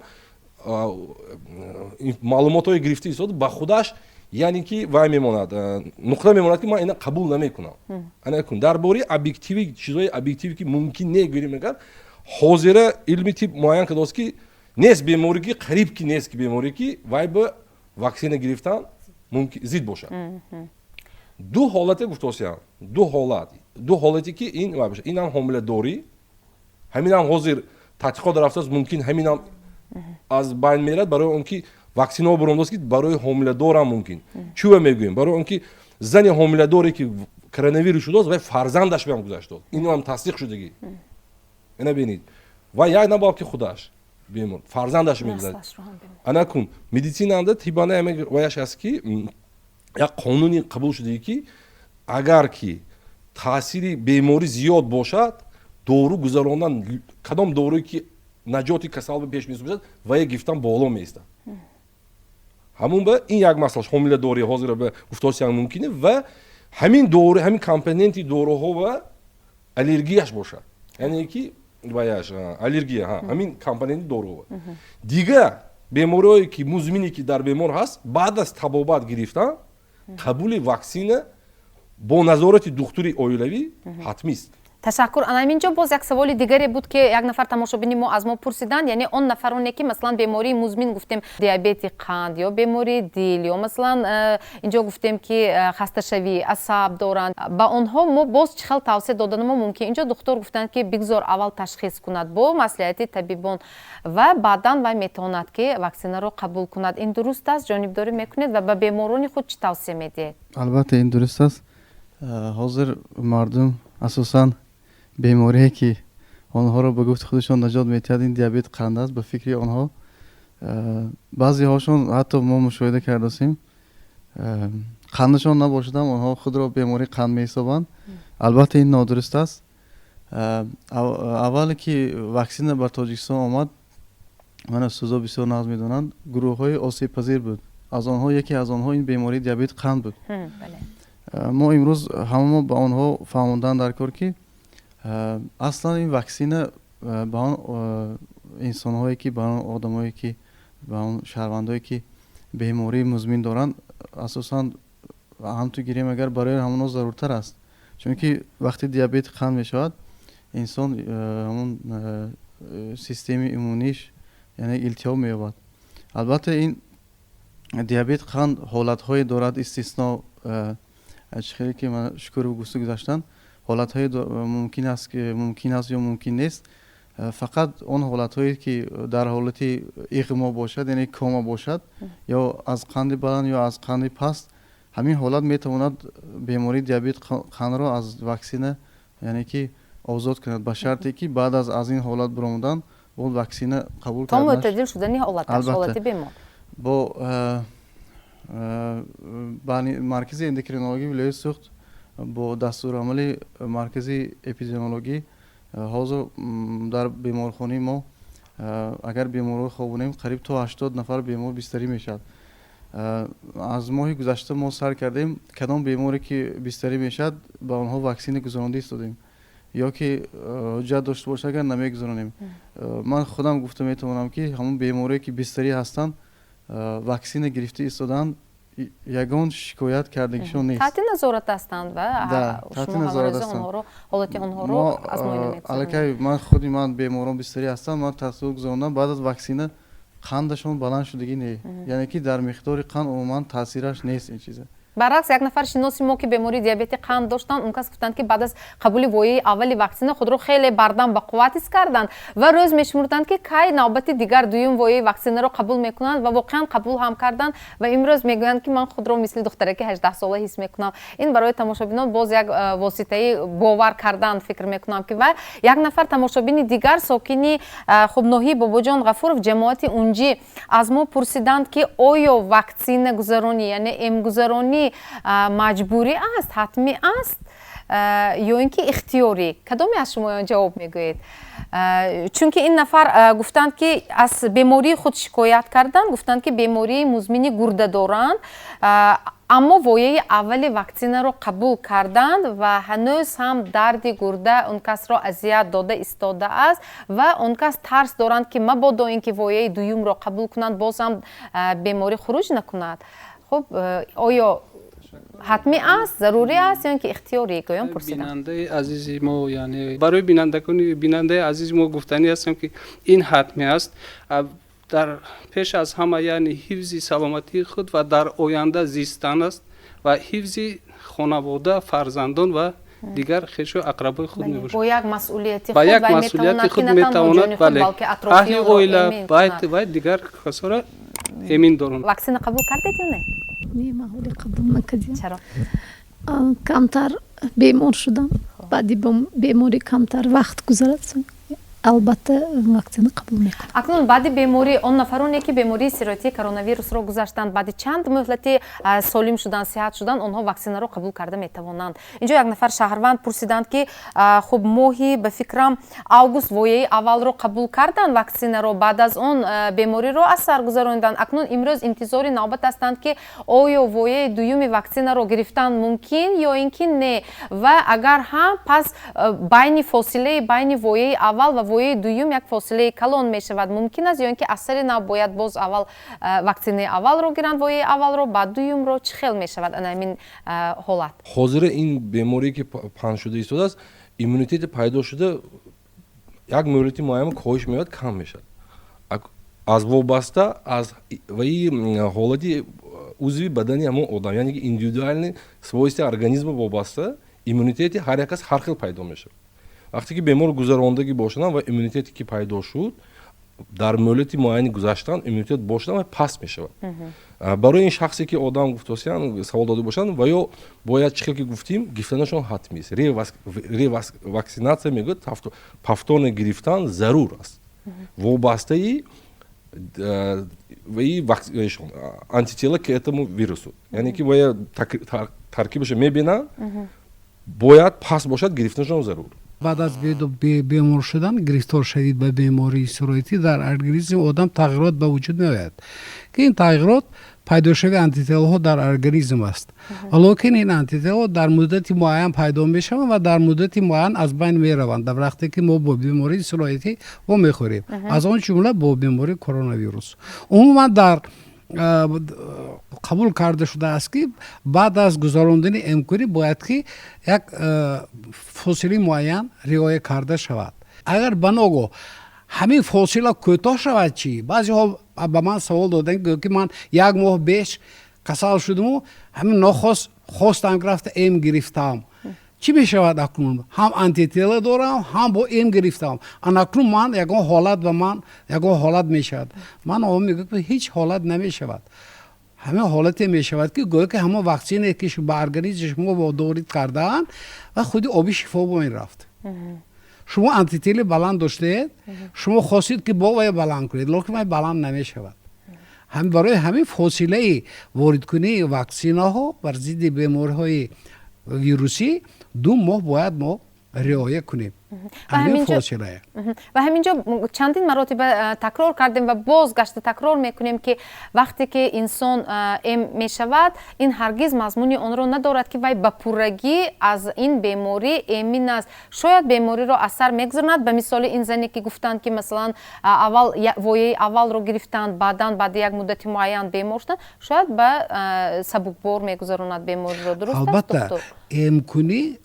маълумотҳои гирифта истод ба худаш, яъне ки вай мемонад, нуқта мемонад ки ман ина қабул намекунам. анакун дар бораи объективи чизҳои объективӣ ки мумкин не гирифт мекунад, ҳозира илми тиб муайян кардааст ки нест беморӣ ки қариб ки нест ки беморӣ ки вай ба ваксина гирифтан зид бошад. ду ҳолате гуфтосиям, ду ҳолате ки ин вай бошад. Инам ҳомиладорӣ, ҳаминам ҳозир тадқиқот рафтааст, мумкин ҳаминам аз байн мерад, барои он ки ваксинаҳо буромдост ки барои ҳомиладорам мумкин. чӯ мегӯем? барои он ки зани ҳомиладоре ки коронавирус шудааст, вай фарзандаш бам гузаштод. инам тасдиқ шудагӣ. ина бинед. вай як набод ки худаш бемор, фарзандаш мегузад. анакун медицинанда тибана ваяш аст ки як қонуни қабул шудагӣ ки агар ки таъсири беморӣ зиёд бошад, дору гузарондан, кадом дорӯе ки наҷоти касал пеш месубад, вая гирифтан боло меистад. ҳамун ба ин як масъалаш ҳомиладорӣ ҳозир ба гуфтосиям мумкине ва ҳамин дору, ҳамин компоненти доруҳо ва аллергияш бошад. яъне ки ваяш аллергия, ҳамин компоненти доруҳо. дигар бемориҳое ки музмине ки дар бемор ҳаст, баъд аз табобат гирифтан қабули ваксина бо назорати духтури оилавӣ ҳатмист. ташаккур. Анаминҷо боз як саволи дигаре буд ки як нафар тамошобини мо аз мо пурсиданд, яъне он нафароне ки масалан бемории музмин гуфтем диабети қанд ё бемории дил ё масалан инҷо гуфтем ки хасташавии асаб доранд, ба онҳо мо боз чӣ хел тавсия доданамо мумкин? Инҷо духтор гуфтанд ки бигзор аввал ташхис кунад бо маслиҳати табибон ва баъдан вай метавонад ки ваксинаро қабул кунад. Ин дуруст аст? ҷонибдорӣ мекунед ва ба беморони худ чӣ тавсия медиҳед? албатта ин дуруст аст. ҳозир мардум асосан беморие ки онҳоро ба гуфти худашон наҷот медиҳад, ин диабет қанд аст. ба фикри онҳо баъзеҳошон ҳатто мо мушоҳида кардастем қандашон набошадам онҳо худро бемории қанд меҳисобанд. албатта ин нодуруст аст. аввале ки ваксина бар тоҷикистон омад, ман устозо бисёр нағз медонанд, гурӯҳҳои осебпазир буд. аз онҳо яке аз онҳо ин бемории диабети қанд буд. мо имрӯз ҳамамо ба онҳо фаҳмондан дар кор ки аслан ин ваксина ба он инсонҳое ки ба он одамое ки ба он шаҳрвандое ки бемории музмин доранд асосан ҳамту гирем агар барои ҳамоно заруртар аст, чунки вақти диабети қанд мешавад инсон ҳамон системи иммуниш яъне илтиҳоб меёбад. албатта ин диабети қанд ҳолатҳое дорад истисно, хеле ки ман Шукуров гуфта гузаштанд, ҳолатҳое мумкин аст ё мумкин нест. фақат он ҳолатҳое ки дар ҳолати иғмо бошад, яъне кома бошад, ё аз қанди баланд ё аз қанди паст, ҳамин ҳолат метавонад бемории диабети қандро аз ваксина яъне ки озод кунад, ба шарте ки баъд аз ин ҳолат биромадан боз ваксина қабул то мӯътадил шудани ҳолати бемор. бо маркази эндокринологии вилояти суғд бо дастурамали маркази эпидемиологӣ ҳозир дар беморхонаи мо агар беморро хобонем қариб то 80 нафар бемор бистарӣ мешавад. аз моҳи гузашта мо сар кардем кадом беморе ки бистарӣ мешавад ба онҳо ваксина гузарондӣ истодем ё ки ҳуҷҷат дошта бошад агар намегузаронем. ман худам гуфта метавонам ки ҳамон беморие ки бистарӣ ҳастанд ваксина гирифта истоданд, ягон шикоят кардагишон нест. таҳти назорат ҳастанд ва шумо ҳавариза онҳоро ҳолати онҳоро азмоина мекунед. аллакай ман беморон бистарӣ ҳастанд, ман таҳсил гузарондам баъд аз ваксина қандашон баланд шудагӣ не, яъне ки дар миқдори қанд умуман таъсираш нест ин чиза. баръакс як нафар шиноси мо ки бемории диабети қанд доштанд, он кас гуфтанд ки баъд аз қабули вояи аввали ваксина худро хеле бардам ба қувват ҳис карданд ва рӯз мешумурданд ки кай навбати дигар дуюм вояи ваксинаро қабул мекунанд ва воқеан қабул ҳам карданд ва имрӯз мегӯянд ки ман худро мисли духтареки 18 сола ҳис мекунам. ин барои тамошобинон боз як воситаи бовар кардан фикр мекунам ки ва як нафар тамошобини дигар сокини хубноҳии бобоҷон ғафуров ҷамоати унҷи аз мо пурсиданд ки оё ваксинагузаронӣ яъне эмгузаронӣ маҷбурӣ аст, ҳатмӣ аст ё ин ки ихтиёрӣ? кадоме аз шумо ҷавоб мегӯед? чунки ин нафар гуфтанд ки аз бемории худ шикоят карданд, гуфтанд ки бемории музмини гурда доранд, аммо вояи аввали ваксинаро қабул карданд ва ҳанӯз ҳам дарди гурда он касро азият дода истодааст ва он кас тарс доранд ки мабодо ин ки вояи дуюмро қабул кунанд боз ҳам беморӣ хурӯҷ накунад. хуб оё ҳатмӣ аст, зарури аст ё ин ки ихтиёрӣ? гӯём пурсидам. бинандаи азизи мо яъне барои бинандаи азизи мо гуфтанӣ ҳастам ки ин ҳатмӣ аст. дар пеш аз ҳама яъне ҳифзи саломатии худ ва дар оянда зистан аст ва ҳифзи хонавода, фарзандон ва дигар хешу ақрабои худ мебошад. бо як масъулияти худ метавонад аҳли оила вай дигар касоро эмин доранд. ваксина қабул кардед ё не? не, маҳоли қабул накардем. чаро? камтар бемор шудам, баъди беморӣ камтар вақт гузарад, албатта ваксина қабул мекунам. акнун баъди беморӣ он нафароне ки бемории сироятии коронавирусро гузаштанд, баъди чанд муҳлати солим шудан, сиҳат шудан, онҳо ваксинаро қабул карда метавонанд. инҷо як нафар шаҳрванд пурсиданд ки хуб моҳи ба фикрам август вояи аввалро қабул карданд ваксинаро, баъд аз он бемориро аз сар гузаронданд. акнун имрӯз интизори навбат ҳастанд ки оё вояи дуюми ваксинаро гирифтан мумкин ё ин ки не, ва агар ҳам пас байни фосилаи байни вояи аввал ва вояи дуюм як фосилаи калон мешавад мумкин аст ё ин ки аз сари нав бояд боз аввал ваксинаи аввалро гиранд, вояи аввалро, баъд дуюмро? чӣ хел мешавад ана ҳамин ҳолат? ҳозира ин беморие ки паҳн шуда истодааст, иммунитети пайдо шуда як муҳлати муайян коҳиш меёбад, кам мешавад. аз вобаста аз ваи ҳолати узви бадани ҳамон одам, яъне ки индивидуални свойства организма вобаста иммунитети ҳар як кас ҳар хел пайдо мешавад. вақте ки бемор гузарондагӣ бошаданд ва иммунитете ки пайдо шуд, дар муҳлати муайяни гузаштан иммунитет бошадан ва паст мешавад. барои ин шахсе ки одам гуфтосиян савол дода бошанд ва ё бояд чӣ хел ки гуфтим гирифтанашон ҳатмист. Реваксинатсия мегӯяд повторно гирифтан зарур аст. вобастаи ваи антитела к этому вирусу, яъне ки бояд таркибашо мебинанд, бояд паст бошад, гирифтанашон зарур. بعد از بیمار شدن گرفتار شدید به بیماری سرایتی در ارگانیسم آدم تغییرات به وجود میآید که این تغییرات پیدا شوی آنتیتلا ها در ارگانیسم است. ولیکن این آنتیتلا در مدت معین پیدا میشوند و در مدت معین از بین میروند. در وقتی که ما با بیماری سرایتی و میخوریم، از آن جمله با بیماری کرونا ویروس. عموما در قبول کرده شده است که بعد از گذراندن امکانی باید که یک فاصله معین رعایت کرده شود. اگر بناگو همین فاصله کوتاه شود چی؟ بعضی ها به من سوال دادن که من یک ماه بیش کسال شدم و همین خواستم گرفته ام گرفتم. چی میشود اکنون؟ هم آنتیتلا دارم، هم با ام گرفتم. اکنون من یگان حالت به من یگان حالت میشود. من آقا میگم که هیچ حالت نمیشود. همه حالتی میشود که گویا که همه واکسینی که به ارگانیسم شما وارد کردن و خودی آبی شفا با این رفت. شما آنتیتلا بلند داشتید، شما خواستید که با وی بلند کنید، لیکن بلند نمیشود. هم برای همین فاصله وارد کنی واکسینا ها بر ضد بیماری‌های ویروسی 2 ماه باید ما رعایت کنیم. همین فاصله. و همینجا چندین مراتب تکرار کردیم و بازگشت تکرار میکنیم که وقتی که انسان ام میشود، این هرگز مضمونی آن را ندارد که وی به پورگی از این بیماری امین است. شاید بیماری را اثر میگذارد. به مثال این زنی که گفتند که مثلا اول وایه اول رو گرفتند، بعد یک مدت معین بیمار شدند، شاید به سبکبار میگذارند بیماری را. درست است البته امکانی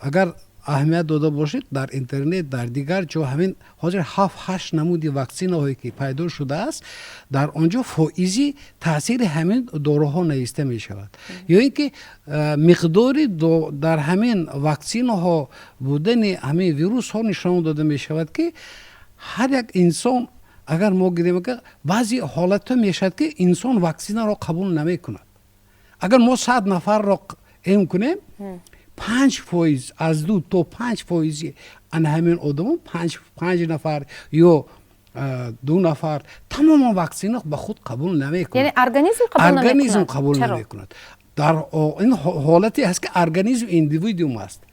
اگر اهمیت داده باشید در اینترنت در دیگر جا همین حاضر 7-8 نمودی واکسینه هایی که پیدا شده است، در آنجا فائزی تاثیر همین داروها نوشته می شود. یا اینکه مقداری در همین واکسینه ها بودن همین ویروس ها نشان داده می شود که هر یک انسان اگر ما گیریم که بعضی حالت ها می شود که انسان واکسینه را قبول نمی کند. اگر ما 100 نفر را ام کنیم، 5% از 2 تا 5% ان همین آدم 5 نفر یا 2 نفر تمام واکسین به خود قبول نمیکنند. یعنی ارگانیسم قبول نمیکند. در این حالتی هست که ارگانیسم اندیویدوم است.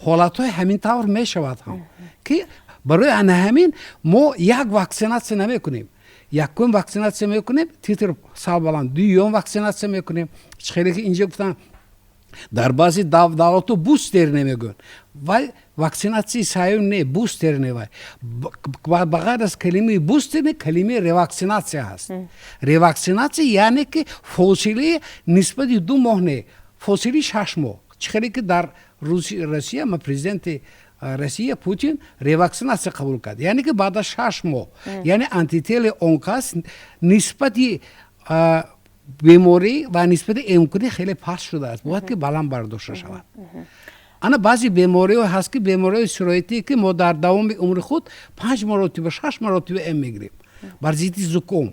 حالتهای همین طور میشود هم که برای ان همین ما یک واکسیناسیون نمیکنیم. یکم واکسیناسیون میکنیم، تیتر سال بلند، دوم واکسیناسیون میکنیم. خیلی که اینجا گفتن در بعضی دولت بوستر نمیگن ولی واکسیناسی سایون نه بوستر نه وای بغیر از کلمه بوستر نه کلمه ریواکسیناسی هست. ریواکسیناسی یعنی که فاصله نسبت 2 ماه نه، فاصله 6 ماه. چخیلی که در روسیه ما پرزیدنت روسیه پوتین ریواکسیناسی قبول کرد، یعنی که بعد از 6 ماه یعنی آنتیتل اونکاس نسبت بیماری و نسبت امکانی خیلی پاس شده است، باید که بلند برداشته شود. انا بعضی بیماری ها هست که بیماری سرایتی که ما در دوام عمر خود 5 مرتبه 6 مرتبه ام میگیریم. بر ضد زکام،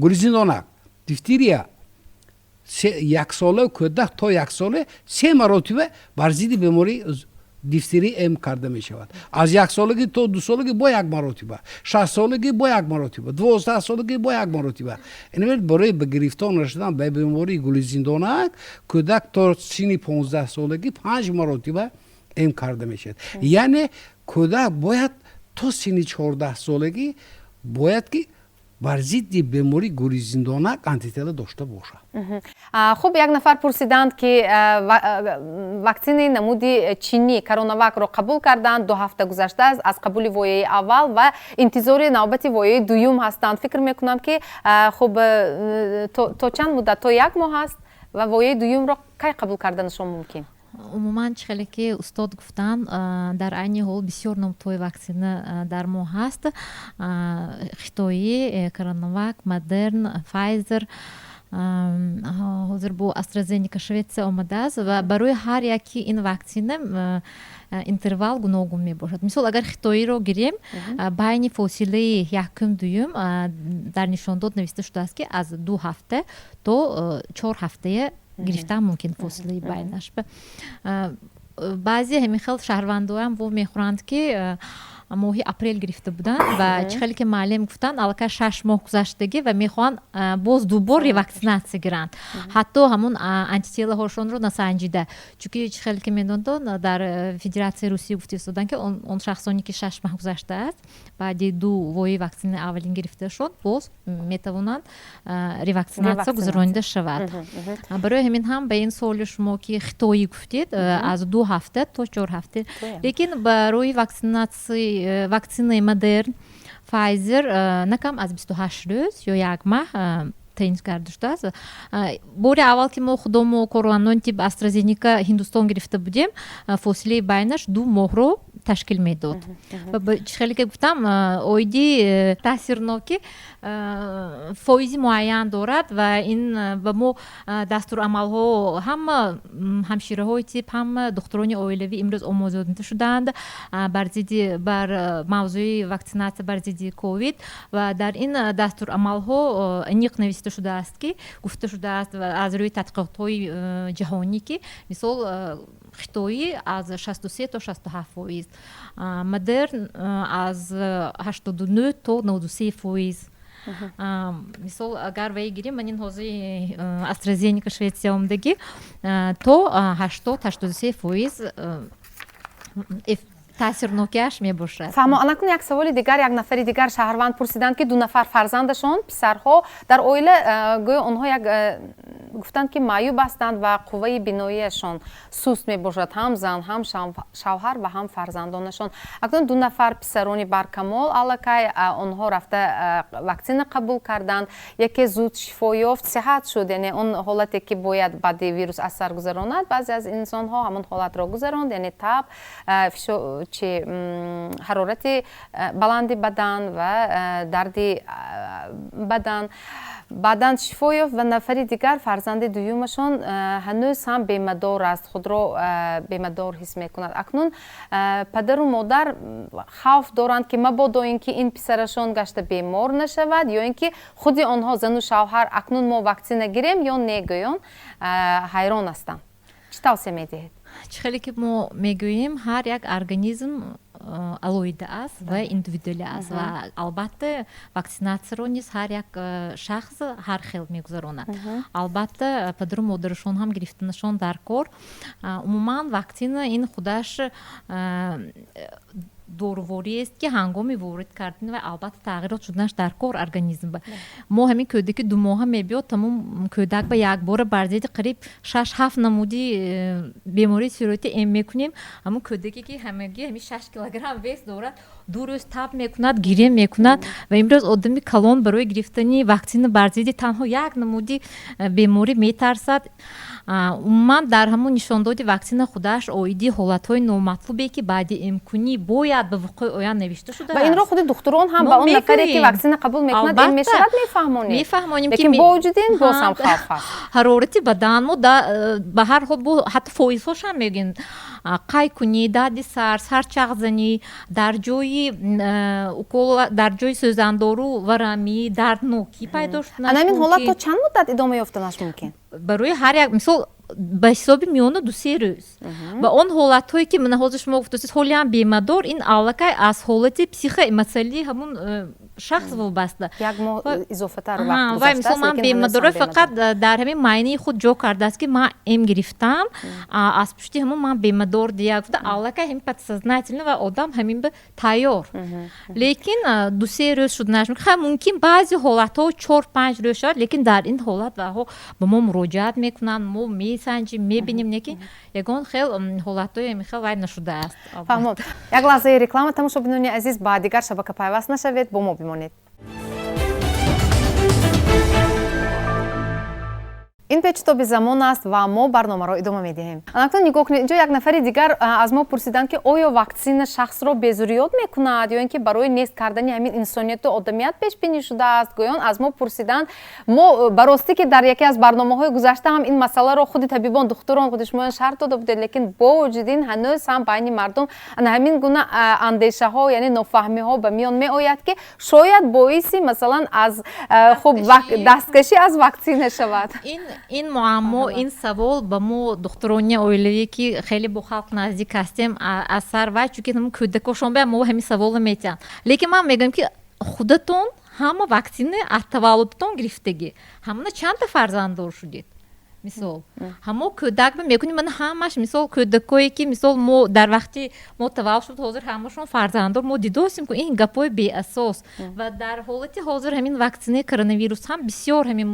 گریزینونک، دیفتریا، 1 ساله کودک تا 1 ساله 3 مرتبه بر ضد بیماری دیفتری ام کرده می شود. از 1 سالگی تا 2 سالگی با 1 مرتبه، 6 سالگی با 1 مرتبه، 12 سالگی با 1 مرتبه. این برای به گرفتار نشدن به بیماری گریزینونک کودک تا سن 15 سالگی 5 مرتبه ام کرده می شود. یعنی کودک باید تا سن 14 سالگی باید که بر ضد بیماری گریزینونک آنتیتلا داشته باشد. خوب، یک نفر پرسیدند که واکسین نمودی چینی کروناوک را قبول کردند، 2 هفته گذشته است از قبول وایه اول و انتظار نوبت وایه دوم هستند. فکر میکنم که خوب تا چند مدت، تا 1 ماه است و وایه دوم را کی قبول کردنشان ممکن؟ умуман чӣ хеле ки устод гуфтанд дар айни ҳол бисёр номтҳои ваксина дар мо ҳаст. Хитоӣ, Коронавак, Модерн, Файзер, ҳозир бо AstraZeneca Шветсия омадааст ва барои ҳар яки ин ваксина интервал гуногун мебошад. Мисол агар хитоиро гирем, байни фосилаи якум дуюм дар нишондод нависта шудааст ки аз 2 ҳафта то 4 ҳафтае гирифтан мумкин фосилаи байнаш. баъзе ҳамин хел шаҳрвандоям во мехӯранд ки моҳи апрел гирифта буданд ва чӣ хеле ки маълим гуфтанд аллакай 6 моҳ гузаштагӣ ва мехоҳанд боз дубор реваксинатсия гиранд. ҳатто ҳамун антителаҳошонро насанҷида. Чунки чӣ хеле ки медонанд дар Федератсияи Русия гуфта истоданд ки он шахсоне ки 6 моҳ гузаштааст баъди 2 вои ваксинаи аввалин гирифташон боз метавонанд реваксинатсия гузаронида шавад. Барои ҳамин ҳам ба ин суоли шумо ки хитоӣ гуфтед аз 2 ҳафта то 4 ҳафта, лекин барои ваксинатсия ваксинаи Модерн, Файзер накам аз 28 рӯз ё 1 маҳ таъин карда шудааст. Бори аввал ки мо худомо коронавируси тип AstraZeneca Ҳиндустон гирифта будем, фосилаи байнаш 2 моҳро ташкил медод. Чӣ хеле ки гуфтам, оиди таъсирноки фоизи муайян дорад ва ин ба мо дастурамалҳо ҳама ҳамшираҳои тип, ҳама духтурони оилавӣ имрӯз омӯзода шудаанд бар мавзӯи ваксинатсия бар зидди ковид ва дар ин дастурамалҳо аниқ нависта шудааст ки гуфта шудааст аз рӯи тадқиқотҳои ҷаҳонӣ ки мисол хитоӣ аз 63 то 67%, Модерн аз 89 то 93%. Мисол агар ваи гирем манин ҳозир AstraZeneca Шветсия омдагӣ то 80-83% таъсирнокиаш мебошад. фаҳмо, анакун як саволи дигар, як нафари дигар шаҳрванд пурсиданд ки 2 нафар фарзандашон писарҳо дар оила гӯё онҳо як гуфтанд ки маъюб ҳастанд ва қувваи биноияшон суст мебошад, ҳам зан, ҳам шавҳар ва ҳам фарзандонашон. Акнун 2 нафар писарони баркамол аллакай онҳо рафта ваксина қабул карданд, яке зуд шифо ёфт, сиҳат шуд, яъне он ҳолате ки бояд баъди вирус асар гузаронад, баъзе аз инсонҳо ҳамон ҳолатро гузаронд, яъне таб, ҳарорати баланди бадан ва дарди бадан. баъдан шифо ёфт ва нафари дигар фарзанди дуюмашон ҳанӯз ҳам бемадор аст, худро бемадор ҳис мекунад. Акнун падару модар хавф доранд ки мабодо ин ки ин писарашон гашта бемор нашавад ё ин ки худи онҳо зану шавҳар акнун мо ваксина гирем ё негӯён, ҳайрон ҳастанд. Чӣ тавсия медиҳед? Чӣ хеле ки мо мегӯем, ҳар як организм алоҳида аст ва индивидуалӣ аст ва албатта ваксинатсияро низ ҳар як шахс ҳар хел мегузаронад. Албатта падару модарашон ҳам гирифтанашон дар кор. Умуман ваксина ин худаш дорувориест ки ҳангоми ворид кардани ва албатта тағйирот шуданаш дар кор организм. Мо ҳамин кӯдаки 2 моҳа мебиёд, тамом кӯдак ба якбора бар зидди қариб 6-7 намуди бемории сироятӣ эм мекунем. Ҳамун кӯдаке ки ҳамагӣ ҳамин 6 килограмм вес дорад, 2 рӯз таб мекунад, гирем мекунад ва имрӯз одами калон барои гирифтани ваксина бар зидди танҳо як намуди беморӣ метарсад. Умуман дар ҳамун нишондоди ваксина худаш оиди ҳолатҳои номатлубе ки баъди имкунӣ бояд ба вуқӯъ оянд навишта шудааст. Ва инро худи духтурон ҳам ба он нафаре ки ваксина қабул мекунад ин мешавад мефаҳмонем, лекин бо вуҷуди ин боз ҳам хавф аст. ҳарорати бадан мо ба ҳар ҳол ҳатто фоизҳош ҳам мегӯем қай кунӣ, дарди сар, сарчағзанӣ, дар ҷои укол, дар ҷои сӯзандору варамӣ, дарднокӣ пайдо шуданаш мумкин. Анамин ҳолат то чанд муддат идома ёфтанаш мумкин? Барои ҳар як мисол ба ҳисоби миёна 2-3 рӯз. Ва он ҳолатҳое ки мана ҳозир шумо гуфтасед ҳолиам бемадор, ин аллакай аз ҳолати психоэмоционалии ҳамун шахс вобаста. Як моҳ изофатар вақт гузаштааст. Мисол ман бемадора фақат дар ҳамин майнаи худ ҷо кардааст ки ман эм гирифтам, аз пушти ҳамун ман бемадор дия гуфта аллакай ҳамин подсознательно ва одам ҳамин ба тайёр. Лекин 2-3 рӯз шуданаш мумкин. Мумкин баъзи ҳолатҳо 4-5 рӯз шавад, лекин дар ин ҳолат баҳо ба мо муроҷиат мекунанд, мо месанҷим, мебинем, лекин ягон хел ҳолатҳои ҳамин хел вайд нашудааст. Фаҳмон. Як лаҳзаи реклама. Тамошобинони азиз, ба дигар шабака пайваст нашавед, бо мо бимонед. ин ин Печутоби замон аст ва мо барномаро идома медиҳем. Анактон нигоҳ кунед, инҷо як нафари дигар аз мо пурсиданд ки оё ваксина шахсро безуриёт мекунад ё ин ки барои нест кардани ҳамин инсонияту одамият пешбинӣ шудааст. Гӯён аз мо пурсиданд. Мо ба ростӣ ки дар яке аз барномаҳои гузашта ҳам ин масъаларо худи табибон, духтурон, худи шумоён шарҳ дода будед, лекин бо вуҷуди ин ҳанӯз ҳам байни мардум ҳамин гуна андешаҳо, яъне нофаҳмиҳо ба миён меояд ки шояд боиси масалан аз хуб дасткашӣ аз ваксина шавад. ин муаммо, ин савол ба мо духтурони оилавӣ ки хеле бо халқ наздик ҳастем аз сар вай, чунки кӯдакошон бе мо ҳамин саволро метиҳанд. Лекин ман мегӯям ки худатон ҳама ваксина аз таваллудтон гирифтагӣ, ҳамна чанда фарзанддор шудед? Мисол ҳамо кӯдак мекунем, ман ҳамаш мисол кӯдакое ки мисол мо дар вақти мо таваллуд шуд ҳозир ҳамашон фарзанддор мо дидостем ки ин гапҳои беасос ва дар ҳолати ҳозир ҳамин ваксинаи коронавирус ҳам бисёр ҳамин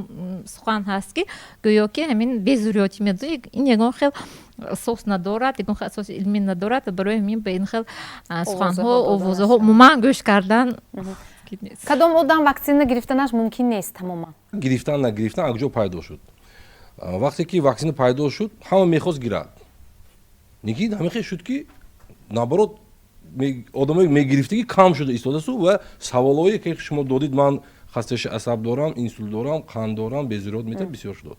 сухан ҳаст ки гӯё ки ҳамин безуриёти медои ин ягон хел асос надорад, ягон хел асоси илмӣ надорад ва барои ҳамин ба ин хел суханҳо овозаҳо умуман гӯш кардан. Кадом одам ваксина гирифтанаш мумкин нест тамоман? Гирифтан нагирифтан аз куҷо пайдо шуд? Вақте ки ваксина пайдо шуд, ҳама мехост гирад. Лекин ҳамин шуд ки наоборот одамои мегирифтагӣ кам шуда истодасу ва саволҳое ки шумо додид, ман хасташи асаб дорам, инсулт дорам, қанд дорам, безуриёт метавонад бисёр шуд.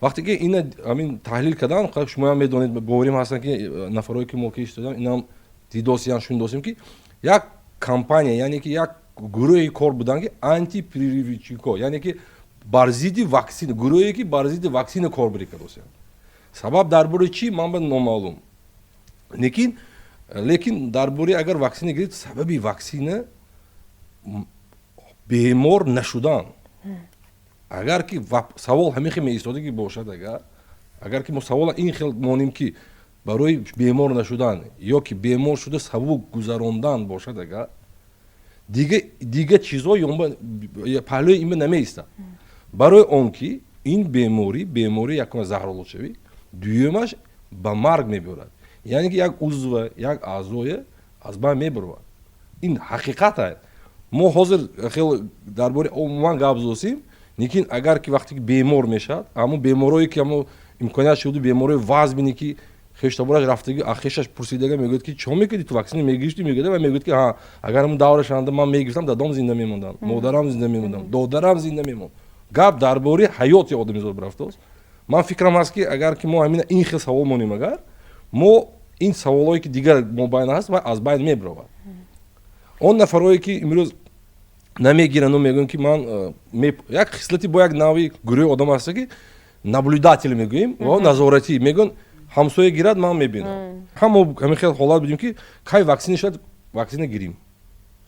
Вақте ки ина ҳамин таҳлил кардан, шумо ҳам медонед, боварим ҳастанд ки нафарое ки мо ки истодам, инам дидосиян шундосем ки як компания, яъне ки як гурӯҳи кор буданд ки антипрививчико, яъне ки бар зидди ваксина, гурӯҳе ки бар зидди ваксина кор мекардосанд. Сабаб дар бораи чӣ ман ба номаълум. Лекин дар бораи агар ваксина гирифт, сабаби ваксина бемор нашудан. Агар ки савол ҳамин хел меистодагӣ бошад, агар ки мо савола ин хел монем ки барои бемор нашудан ё ки бемор шуда сабук гузарондан бошад, агар дига чизҳо паҳлӯи ин намеистад. Барои он ки ин беморӣ якум заҳролудшавӣ, дуюмаш ба марг мебарад. Яъне ки як узва, як аъзое аз байн мебарад. Ин ҳақиқат аст. Мо ҳозир хел дар бораи умуман гап зосем, лекин агар ки вақте ки бемор мешавад, аммо беморое ки аммо имконият шуди бемории ваз бинӣ ки хештабораш рафтаги ахешаш пурсидага мегӯяд ки чо мекарди ту ваксина мегирифти, мегӯяд ва мегӯяд ки ҳа агар ҳамн давраш анда ман мегирифтам, дадом зинда мемондам, модарам зинда мемондам, додарам зинда мемонд. Гап дар бораи ҳаёти одамизод рафтааст. Ман фикрам аст ки агар ки мо ҳамина ин хел савол монем, агар мо ин саволҳое ки дигар мобайн аст ва аз байн мебаровад. Он нафарое ки имрӯз намегиранд, мегӯям ки ман як хислати бо як навъи гурӯҳи одам аст ки наблюдател мегӯем ва назоратӣ мегӯянд, ҳамсоя гирад, ман мебинам. Ҳамин хел ҳолат будем ки кай ваксина шуд, ваксина гирим.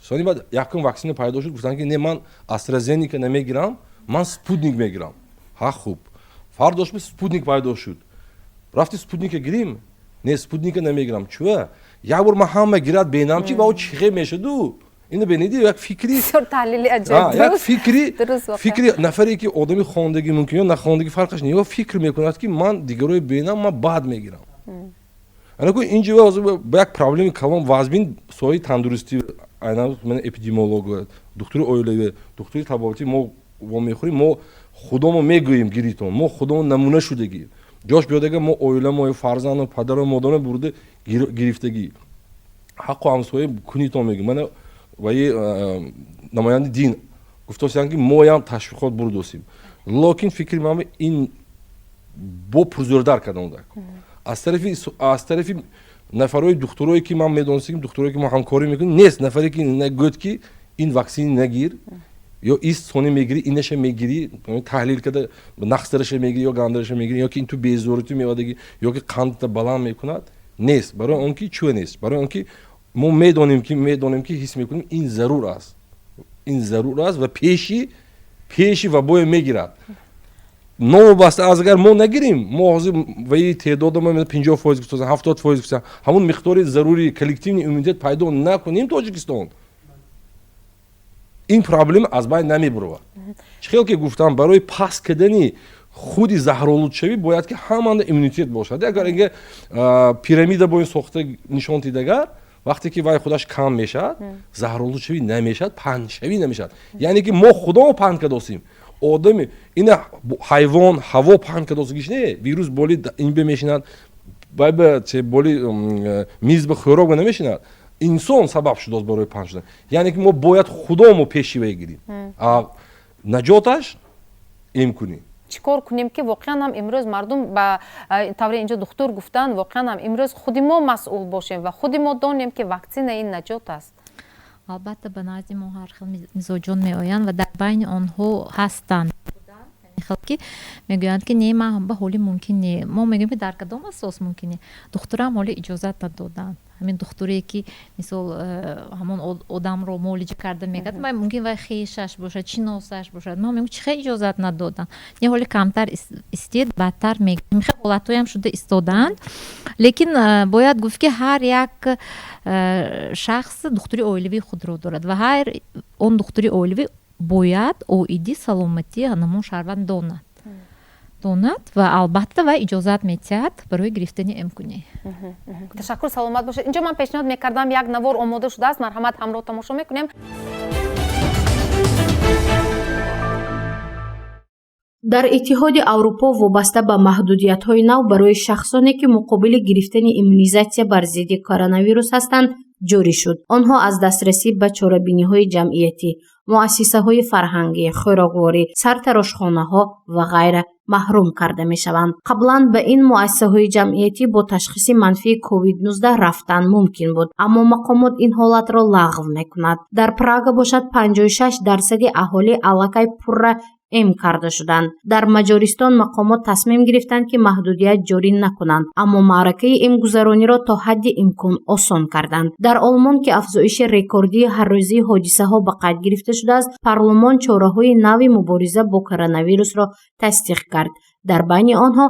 Сони баъд якум ваксина пайдо шуд, гуфтанд ки не, ман AstraZeneca намегирам, ман спутник мегирам. Ҳа хуб. Фардош спутник пайдо шуд. Рафти спутника гирим? Не, спутника намегирам. Чӯ? Як бор ман ҳама гирад бенам чи ва чӣ хел мешуду? Ина бениди як фикри. Бисёр таҳлили аҷоиб. Як фикри нафаре ки одами хондагӣ мумкин ё нахондагӣ фарқаш не, ё фикр мекунад ки ман дигарои бенам, ман баъд мегирам. Анаку инҷо ҳозир ба як проблеми калон вазбин соҳаи тандурустӣ, айна ман эпидемиолог, духтури оилавӣ, духтури табобатӣ мо вомехӯрем, мо худомо мегӯем гиритон, мо худомо намуна шудагӣ. Ҷош биёдага мо оиламо, фарзанду падару модаро бурда гирифтагӣ. Ҳаққу ҳамсоя кунитон мегӯем. Мана ваи намоянди дин гуфтосиянд ки моям ташвиқот бурдосем. Лекин фикри ман ин бо пурзӯрдар кардан. Аз тарафи нафарои духтурое ки ман медонистам, духтурое ки мо ҳамкорӣ мекунем, нест нафаре ки нагӯяд ки ин ваксина нагир ё ист сони мегирӣ, инаша мегирӣ, таҳлил карда нақсдараша мегирӣ ё гандараша мегирӣ, ё ки ин ту безоритӣ меодагӣ, ё ки қандта баланд мекунад. Нест. Барои он ки чӯ нест? Барои он ки мо медонем ки ҳис мекунем ин зарур аст. Ин зарур аст ва пеши вабое мегирад. Новобаста аз агар мо нагирем, мо ҳозир ваи теъдодамон 50% гуфтам, 70% гуфтам, ҳамон миқдори зарури коллективни иммунитет пайдо накунем Тоҷикистон, ин проблема аз байн намебаровад. Чӣ хел ки гуфтам, барои паст кардани худи заҳролудшавӣ бояд ки ҳаманда иммунитет бошад. Агар инга пирамида бо ин сохта нишон дидагар, вақте ки вай худаш кам мешавад, заҳролудшавӣ намешавад, пандшавӣ намешавад. Яъне ки мо худомо панд кардосем. одами ина ҳайвон ҳаво паҳн кардосагиш не вирус боли ин бемешинад байба че боли мизба хӯрок ба намешинад инсон сабаб шудааст барои паҳн шудан яъне ки мо бояд худомо пешиваи гирем наҷоташ имкунем чӣ кор кунем ки воқеан ҳам имрӯз мардум ба тавре инҷо духтур гуфтанд воқеан ҳам имрӯз худи мо масъул бошем ва худи мо донем ки ваксина ин наҷот аст албатта ба назди мо ҳар хел мизоҷон меоянд ва дар байни онҳо ҳастанд ки мегӯянд ки не ман ба ҳоли мумкин не мо мегӯем ки дар кадом асос мумкине духтурам ҳоли иҷозат надоданд ҳамин духтуре ки мисол ҳамон одамро муолиҷа карда мегӯяд мумкин вай хешаш бошад шиносаш бошад мо мегӯем чихел иҷозат надоданд не ҳоли камтар истед бадтар мегӯем хел ҳолатҳоям шуда истодаанд лекин бояд гуфт ки ҳар як шахс духтури оилавии худро дорад ва ҳар он духтури оилавӣ бояд оиди саломатии ҳанамон шаҳрванд донад ва албатта вай иҷозат медиҳад барои гирифтани эмкунӣ. Ташаккур, саломат бошед. Инҷо ман пешниҳод мекардам як навор омода шудааст, марҳамат ҳамроҳ тамошо мекунем. дар иттиҳоди аврупо вобаста ба маҳдудиятҳои нав барои шахсоне ки муқобили гирифтани иммунизатсия бар зидди коронавирус ҳастанд ҷорӣ шуд. онҳо аз дастрасӣ ба чорабиниҳои ҷамъиятӣ, муассисаҳои фарҳангӣ, хӯрокворӣ, сартарошхонаҳо ва ғайра маҳрум карда мешаванд. қаблан ба ин муассисаҳои ҷамъиятӣ бо ташхиси манфии COVID-19 рафтан мумкин буд, аммо мақомот ин ҳолатро лағв мекунад. дар Прага бошад 56% аҳолӣ аллакай пурра эм карда шуданд. дар Маҷористон мақомот тасмим гирифтанд ки маҳдудият ҷорӣ накунанд, аммо маъракаи эмгузарониро то ҳадди имкон осон карданд. дар Олмон ки афзоиши рекордии ҳаррӯзии ҳодисаҳо ба қайд гирифта шудааст, парлумон чораҳои нави мубориза бо коронавирусро тасдиқ кард. дар байни онҳо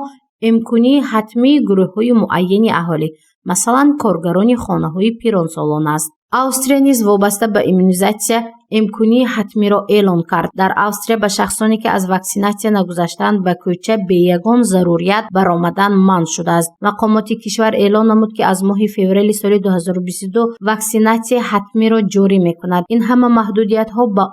эмкунии ҳатмии гурӯҳҳои муайяни аҳолӣ, масалан коргарони хонаҳои пиронсолон аст. австрия низ вобаста ба иммунизатсия эмкунии ҳатмиро эълон кард. дар австрия ба шахсоне ки аз ваксинатсия нагузаштаанд ба кӯча бе ягон зарурият баромадан манъ шудааст. мақомоти кишвар эълон намуд ки аз моҳи феврали соли 2022 ваксинатсияи ҳатмиро ҷорӣ мекунад. ин ҳама маҳдудиятҳо ба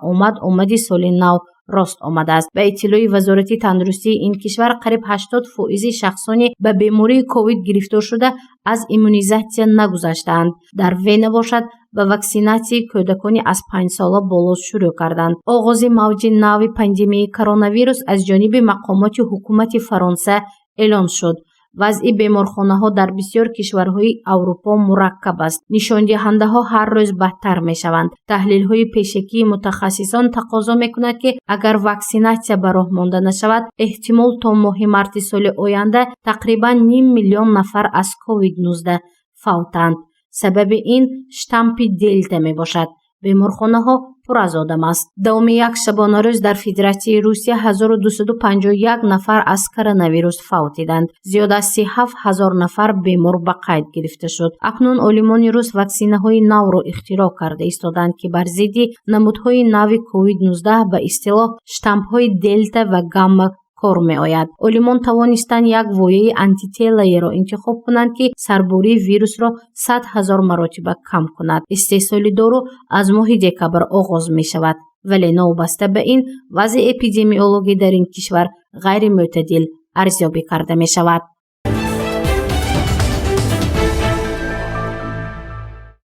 омади соли нав рост омадааст. ба иттилои вазорати тандурустии ин кишвар қариб 80% шахсони ба бемории ковид гирифтор шуда аз иммунизатсия нагузаштаанд. дар Вена бошад ба ваксинатсияи кӯдакони аз 5 сола боло шурӯъ карданд. оғози мавҷи нави пандемияи коронавирус аз ҷониби мақомоти ҳукумати Фаронса эълон шуд. вазъи беморхонаҳо дар бисёр кишварҳои Аврупо мураккаб аст. нишондиҳандаҳо ҳар рӯз бадтар мешаванд. таҳлилҳои пешакии мутахассисон тақозо мекунад ки агар ваксинатсия ба роҳ монда нашавад, эҳтимол то моҳи марти соли оянда тақрибан 500 000 нафар аз COVID-19 фавтанд. сабаби ин штампи делта мебошад. беморхонаҳо пур аз одам аст. давоми як шабонарӯз дар Федератсияи Русия 1251 нафар аз коронавирус фавтиданд. зиёда аз 37 000 нафар бемор ба қайд гирифта шуд. акнун олимони рус ваксинаҳои навро ихтироъ карда истоданд ки бар зидди намудҳои нави COVID-19 ба истилоҳ штампҳои делта ва гамма кор меояд. олимон тавонистанд як вояи антителаеро интихоб кунанд ки сарбории вирусро 100 000 маротиба кам кунад. истеҳсоли дору аз моҳи декабр оғоз мешавад, вале новобаста ба ин вазъи эпидемиологӣ дар ин кишвар ғайри мӯътадил арзёбӣ карда мешавад.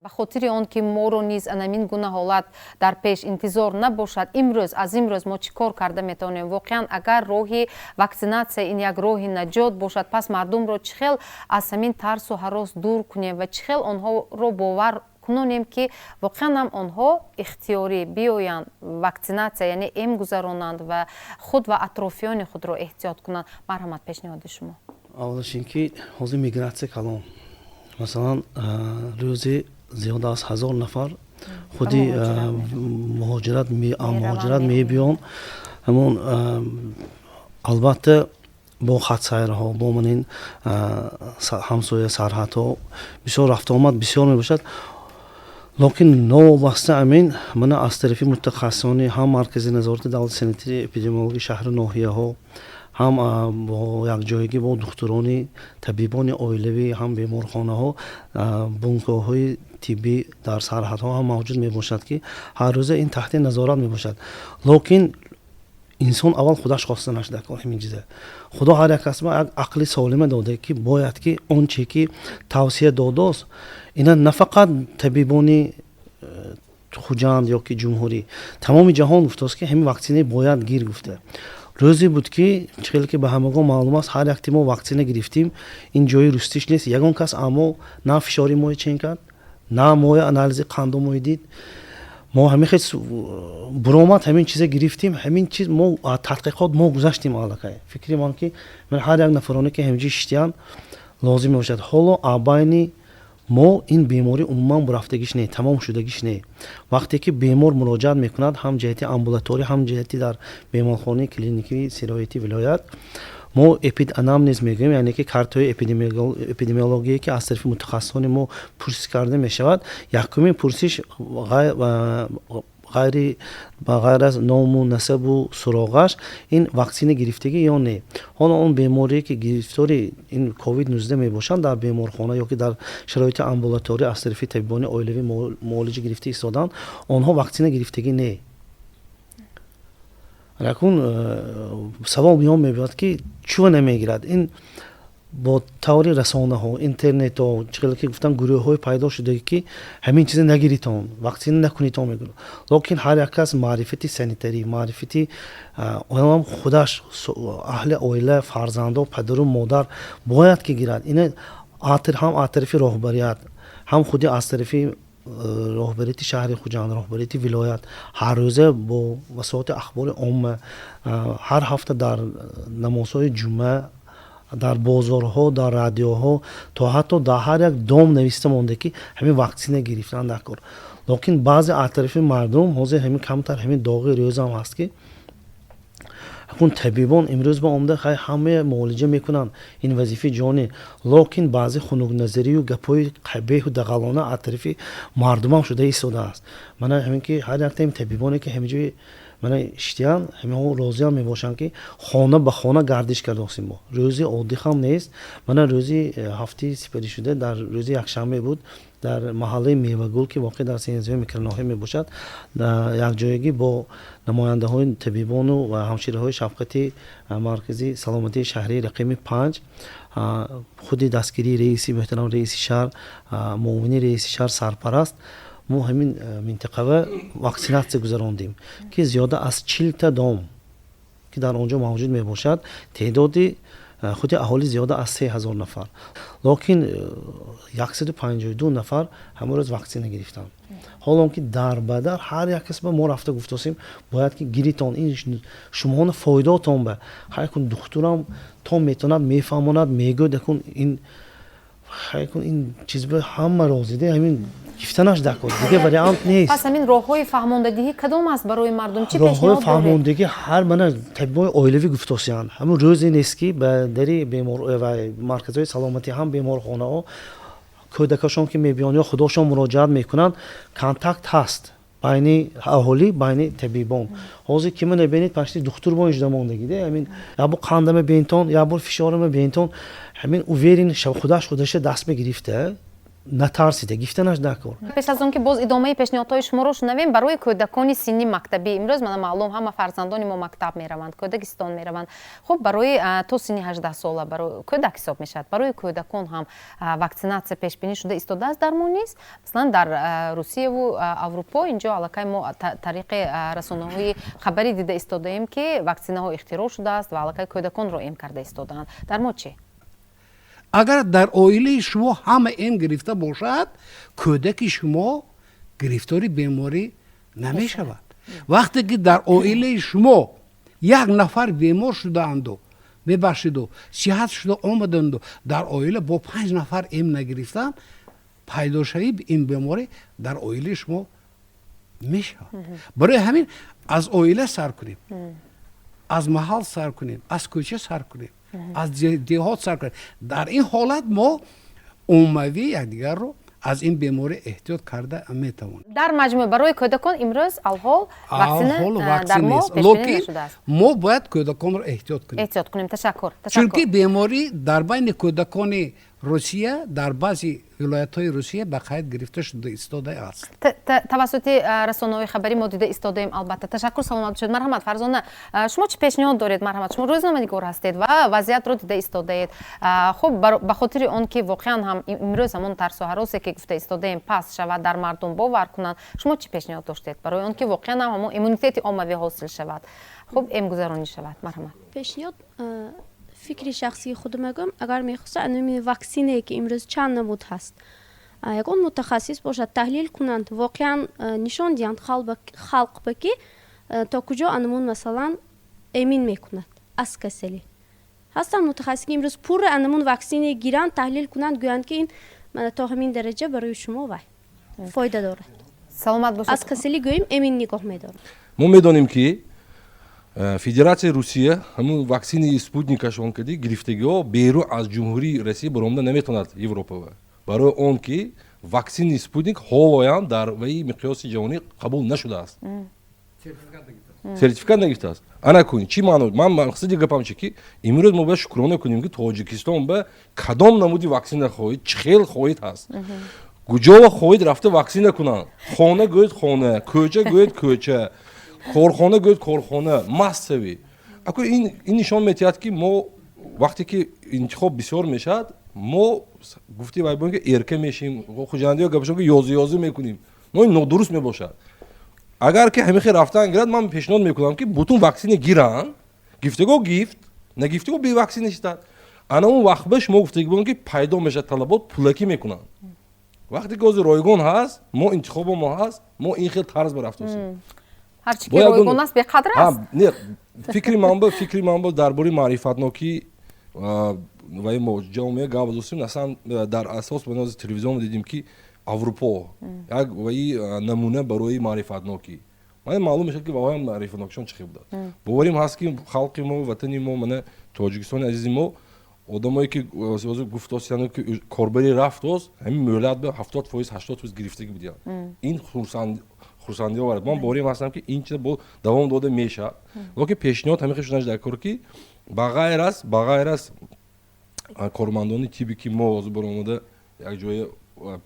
ба хотири он ки моро низ анамин гуна ҳолат дар пеш интизор набошад, аз имрӯз мо чӣ кор карда метавонем? воқеан агар роҳи ваксинатсия ин як роҳи наҷот бошад, пас мардумро чӣ хел аз ҳамин тарсу ҳарос дур кунем ва чӣ хел онҳоро бовар кунонем ки воқеан ҳам онҳо ихтиёрӣ биёянд ваксинатсия, яъне эм гузаронанд ва худ ва атрофиёни худро эҳтиёт кунанд. марҳамат, пешниҳоди шумо. аввалаш ин ки ҳозир мигратсия калон, масалан рӯзи зиёда аз 1000 нафар худи муҳоҷират мебиён. ҳамон албатта бо хатсайрҳо, бо манин ҳамсоя сарҳадҳо бисёр рафтуомад бисёр мебошад. лекин новобаста амин мана аз тарафи мутахассисони ҳам маркази назорати давлати санитарии эпидемиологии шаҳру ноҳияҳо, ҳам бо якҷоягӣ бо духтурони табибони оилавӣ, ҳам беморхонаҳо, бункоҳои тиббӣ дар сарҳадҳо ҳам мавҷуд мебошад ки ҳар рӯза ин таҳти назорат мебошад. лекин инсон аввал худаш хоста нашуда кор ҳамин чиза худо ҳар як кас ба ақли солима дода ки бояд ки он че ки тавсия додост ина на фақат табибони хуҷанд ё ки ҷумҳурӣ тамоми ҷаҳон гуфтааст ки ҳамин ваксина бояд гир гуфта рӯзе буд ки чхеле ки ба ҳамагон маълум аст ҳар якти мо ваксина гирифтим ин ҷои рустиш нест ягон кас аммо на фишори мои чен кард на мои анализи қанду мои дид мо ҳамин хел буромад ҳамин чиза гирифтим ҳамин чиз мо тадқиқот мо гузаштим аллакай фикри ман ки ман ҳар як нафароне ки ҳамҷи шитиян лозим мебошад ҳоло абайни мо ин беморӣ умуман бурафтагиш не тамом шудагиш не вақте ки бемор муроҷиат мекунад ҳам ҷиҳати амбулаторӣ ҳам ҷиҳати дар беморхонаи клиникии сироятӣ вилоят мо эпиданамнез мегӯем яъне ки картҳои эпидемиологие ки аз тарафи мутахассисони мо пурсиш карда мешавад якумин пурсиш ғайр аз ному насабу суроғаш ин ваксина гирифтагӣ ё не ҳоло он беморие ки гирифтори ин covid-19 мебошанд дар беморхона ё ки дар шароити амбулаторӣ аз тарафи табибони оилавӣ муолиҷа гирифта истоданд онҳо ваксина гирифтагӣ не якун савол биён меояд ки чӯ намегирад ин бо таври расонаҳо интернетҳо чиқеле ки гуфтан гурӯҳҳои пайдо шуда ки ҳамин чиза нагиритон ваксина накунитон мегӯянд локин ҳар як кас маърифати санитарӣ маърифати онам худаш аҳли оила фарзандо падару модар бояд ки гирад ина ҳам аз тарафи роҳбарият ҳам худи аз тарафи роҳбарияти шаҳри хуҷанд роҳбарияти вилоят ҳаррӯза бо васоити ахбори омма ҳар ҳафта дар намозҳои ҷумъа дар бозорҳо дар радиоҳо то ҳатто дар ҳар як дом нависта монда ки ҳамин ваксина гирифтан накор локин баъзе аз тарафи мардум ҳозир ҳамин камтар ҳамин доғи рӯзам ҳаст ки ҳакун табибон имрӯз ба омда хай ҳама муолиҷа мекунанд ин вазифаи ҷонӣ локин баъзе хунукназарию гапҳои қабеҳу дағалона аз тарафи мардумам шуда истодааст мана ҳамин ки ҳар яктаи табибоне ки ҳамиҷои мана шитиян ҳамаҳо розиам мебошанд ки хона ба хона гардиш кардостим мо рӯзи оддӣ хам нест мана рӯзи ҳафтаи сипаришуда дар рӯзи якшанбе буд дар маҳаллаи мевагул ки воқеъ дар сензои микроноҳия мебошад якҷоягӣ бо намояндаҳои табибону ва ҳамшираҳои шафқати маркази саломатии шаҳрии рақими 5 худи дастгирии раиси муҳтарам раиси шаҳр муовини раиси шаҳр сарпараст мо ҳамин минтақава ваксинатсия гузарондем ки зиёда аз 40 дом ки дар он ҷо мавҷуд мебошад теъдоди худи аҳолӣ зиёда аз 3000 нафар локин 152 нафар ҳамон рӯз ваксина гирифтанд ҳолон ки дар ба дар ҳар як кас ба мо рафта гуфтосем бояд ки гиритон ин шумоҳона фоидотон ба ҳар якун духтурам то метавонад мефаҳмонад мегӯяд якун ин чиз ба ҳама розида ҳамин гифтанаш дакор дига вариант нест пас ҳамин роҳҳои фаҳмондагӣ кадом аст барои мардум чӣ пешниҳод роҳҳои фаҳмондагӣ ҳар мана табибои оилавӣ гуфтосиянд ҳамин рӯзе нест ки ба дари бемор ва марказҳои саломатӣ ҳам беморхонаҳо кӯдакашон ки мебиёнд ё худошон муроҷиат мекунанд контакт ҳаст байни аҳолӣ байни табибон ҳозир ки ма набинед пашти духтур бо ижда мондагида ҳамин ябо қандама бентон ябо фишорама бентон ҳамин уверин худаш худаша даст мегирифта натарсида гифтанаш накор пеш аз он ки боз идомаи пешниҳодҳои шуморо шунавем барои кӯдакони синни мактабӣ имрӯз мана маълум ҳама фарзандони мо мактаб мераванд кӯдакистон мераванд хуб барои то синни 18 сола барои кӯдак ҳисоб мешавад барои кӯдакон ҳам ваксинатсия пешбинӣ шуда истодааст дар мо низ маслан дар русияву аврупо инҷо аллакай мо тариқи расонаҳои хабарӣ дида истодаем ки ваксинаҳо ихтироъ шудааст ва аллакай кӯдаконро эм карда истодаанд дар мо чӣ агар дар оилаи шумо ҳама эм гирифта бошад кӯдаки шумо гирифтори беморӣ намешавад вақте ки дар оилаи шумо як нафар бемор шудаанду мебахшиду сиҳат шуда омаданду дар оила бо 5 нафар эм нагирифтанд пайдошавии ин беморӣ дар оилаи шумо мешавад барои ҳамин аз оила сар кунем аз маҳал сар кунем аз кӯча сар кунем аз деҳот сар кунем дар ин ҳолат мо уммавӣ якдигарро аз ин беморӣ эҳтиёт карда метавонем дар маҷмӯъ барои кӯдакон имрӯз алҳол ваксина дар мо пешбинӣ нашудааст мо бояд кӯдаконро эҳтиёт кунем ташаккур чунки беморӣ дар байни кӯдакони русия дар баъзи вилоятҳои русия ба қайд гирифта шуда истодааст. тавассути расонаҳои хабарӣ мо дида истодаем. албатта ташаккур, саломат бошед. марҳамат фарзона, шумо чӣ пешниҳод доред? марҳамат, шумо рӯзноманигор ҳастед ва вазъиятро дида истодаед. хуб, ба хотири он ки воқеан ҳам имрӯз ҳамон тарсу ҳаросе ки гуфта истодаем паст шавад, дар мардум бовар кунанд, шумо чӣ пешниҳод доштед барои он ки воқеан ҳам ҳамон иммунитети оммавӣ ҳосил шавад, хуб эмгузаронӣ шавад? марҳамат. пешниҳод фикри шахсии худ мегӯям, агар мехоста анами ваксинае ки имрӯз чанд намуд ҳаст, ягон мутахассис бошад, таҳлил кунанд, воқеан нишон диҳанд халқба ки то куҷо анамун масалан эмин мекунад аз касали. ҳастанд мутахассис ки имрӯз пурра анамун ваксине гиранд, таҳлил кунанд, гӯянд ки ин то ҳамин дараҷа барои шумо вай фоида дорад. саломат бошед. аз касали гӯем эмин нигоҳ медорад. мо медонем ки федератсияи русия ҳамун ваксини спутникашон кади гирифтагиҳо берун аз ҷумҳурии россия баромада наметавонад европава, барои он ки ваксини спутник ҳолоям дар ваи миқёси ҷаҳонӣ қабул нашудааст, сертификат нагирифтааст. ана кунӣ чӣ маъно? ман мақсади гапам чи ки имрӯз мо бояд шукрона кунем ки тоҷикистон ба кадом намуди ваксина хоҳед, чӣ хел хоҳед ҳаст, куҷо хоҳед рафта ваксина кунанд, хона гӯед хона, кӯча гӯед кӯча, корхона гӯед корхона, массавӣ. ин нишон метиҳад ки мо вақте ки интихоб бисёр мешавад, мо гуфти вай боем ки эрка мешим, хуҷандиҳо гапашон ки ёзӣ мекунем, мо ин нодуруст мебошад. агар ки ҳамин хел рафтан гирад, ман пешниҳод мекунам ки бутун ваксина гиранд, гифтаго гифт, нагифтаго беваксина истад. ана он вақт ба шумо гуфтаги боем ки пайдо мешавад талабот пулакӣ мекунанд. вақте ки ҳозир ройгон ҳаст, мо интихобо мо ҳаст, мо ин хел тарз барафтосем. ҳарчи ки ройгон аст беқадр аст. не фикри ман бо дар бораи маърифатнокӣ ваи мо ҷомеъ гап достем, аслан дар асос ба нози телевизион дидем ки аврупо як ваи намуна барои маърифатнокӣ. ман маълум мешавад ки ваҳоям маърифатнокишон чӣ хел будад. боварим ҳаст ки халқи мо, ватани мо, мана тоҷикистони азизи мо, одамое ки гуфтосияно ки корбари рафтост, ҳамин мӯҳлат ба 70%, 80% гирифтагӣ будиянд. ин хурсандӣ оварад. ман боварим ҳастам ки ин чиз бо давом дода мешавад. локи пешниҳод ҳамин хел шудааш дар кор ки ба ғайр аз кормандони тиби ки мо ҳозир баромада як ҷое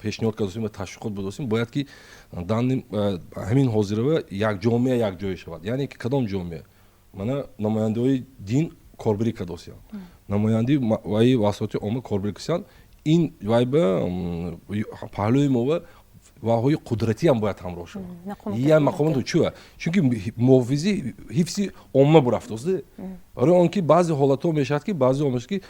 пешниҳод кардостем ва ташвиқот будостем, бояд ки ҳамин ҳозирава як ҷомеъ як ҷое шавад. яъне ки кадом ҷомеъ? мана намояндаҳои дин корбарӣ кардостиянд, намояндаи ваи васоити омма корбарӣ кардостиянд. ин вай ба паҳлӯи мо ва ваҳои қудратӣ ҳам бояд ҳамроҳ шавад. як мақомото чӯа? чунки муҳофизи ҳифзи омма бурафтост. барои он ки баъзе ҳолатҳо мешавад ки баъзе оммаш ки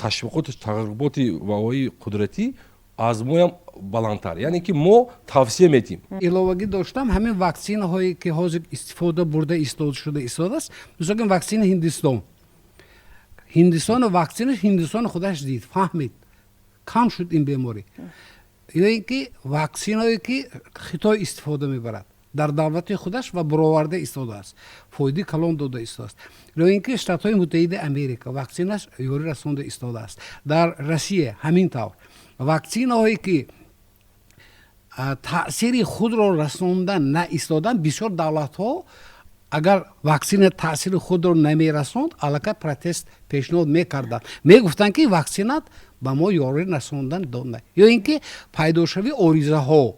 ташвиқоти тарғиботи ваҳои қудратӣ аз моям баландтар, яъне ки мо тавсия метиҳем. иловагӣ доштам ҳамин ваксинаҳое ки ҳозир истифода бурда истодааст, мисол ваксина ҳиндистон ваксинаш ҳиндистон худаш дид, фаҳмид, кам шуд ин беморӣ. ё ин ки ваксинае ки хитой истифода мебарад дар давлати худаш ва бароварда истодааст, фоидаи калон дода истодааст. ё ин ки штатҳои муттаҳидаи америка ваксинаш ёрӣ расонда истодааст. дар россия ҳамин тавр ваксинаҳое ки таъсири худро расонда наистоданд, бисёр давлатҳо агар ваксина таъсири худро намерасонд, аллакай протест пешниҳод мекарданд, мегуфтанд ки ваксинат ба мо ёрӣ расондан донад. ё ин ки пайдошави оризаҳо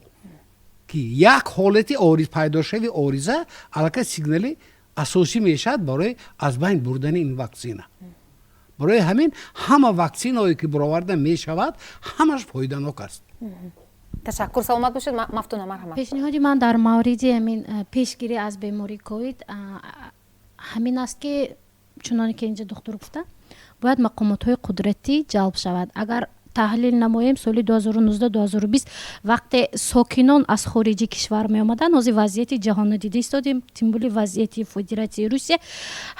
ки як ҳолати пайдошави ориза аллакай сигнали асосӣ мешавад барои аз байн бурдани ин ваксина. барои ҳамин ҳама ваксинаҳое ки бароварда мешавад ҳамаш фоиданок аст. ташаккур, саломат бошед. мафтуна, марҳамат. пешниҳоди ман дар мавриди ҳамин пешгирӣ аз бемории ковид ҳамин аст ки чуноне ки инҷа духтур гуфта, бояд мақомотҳои қудратӣ ҷалб шавад. агар таҳлил намоем соли 2019-2020 вақте сокинон аз хориҷи кишвар меомаданд, ҳозир вазъияти ҷаҳонро дида истодем, тим боли вазъияти федератсияи русия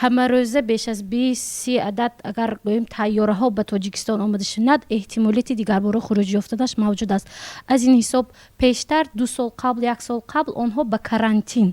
ҳамарӯза беш аз 20-30 адад агар гӯем тайёраҳо ба тоҷикистон омада шунад, эҳтимолияти дигарбора хурӯҷи ёфтанаш мавҷуд аст. аз ин ҳисоб пештар 2 сол қабл 1 сол қабл онҳо ба карантин,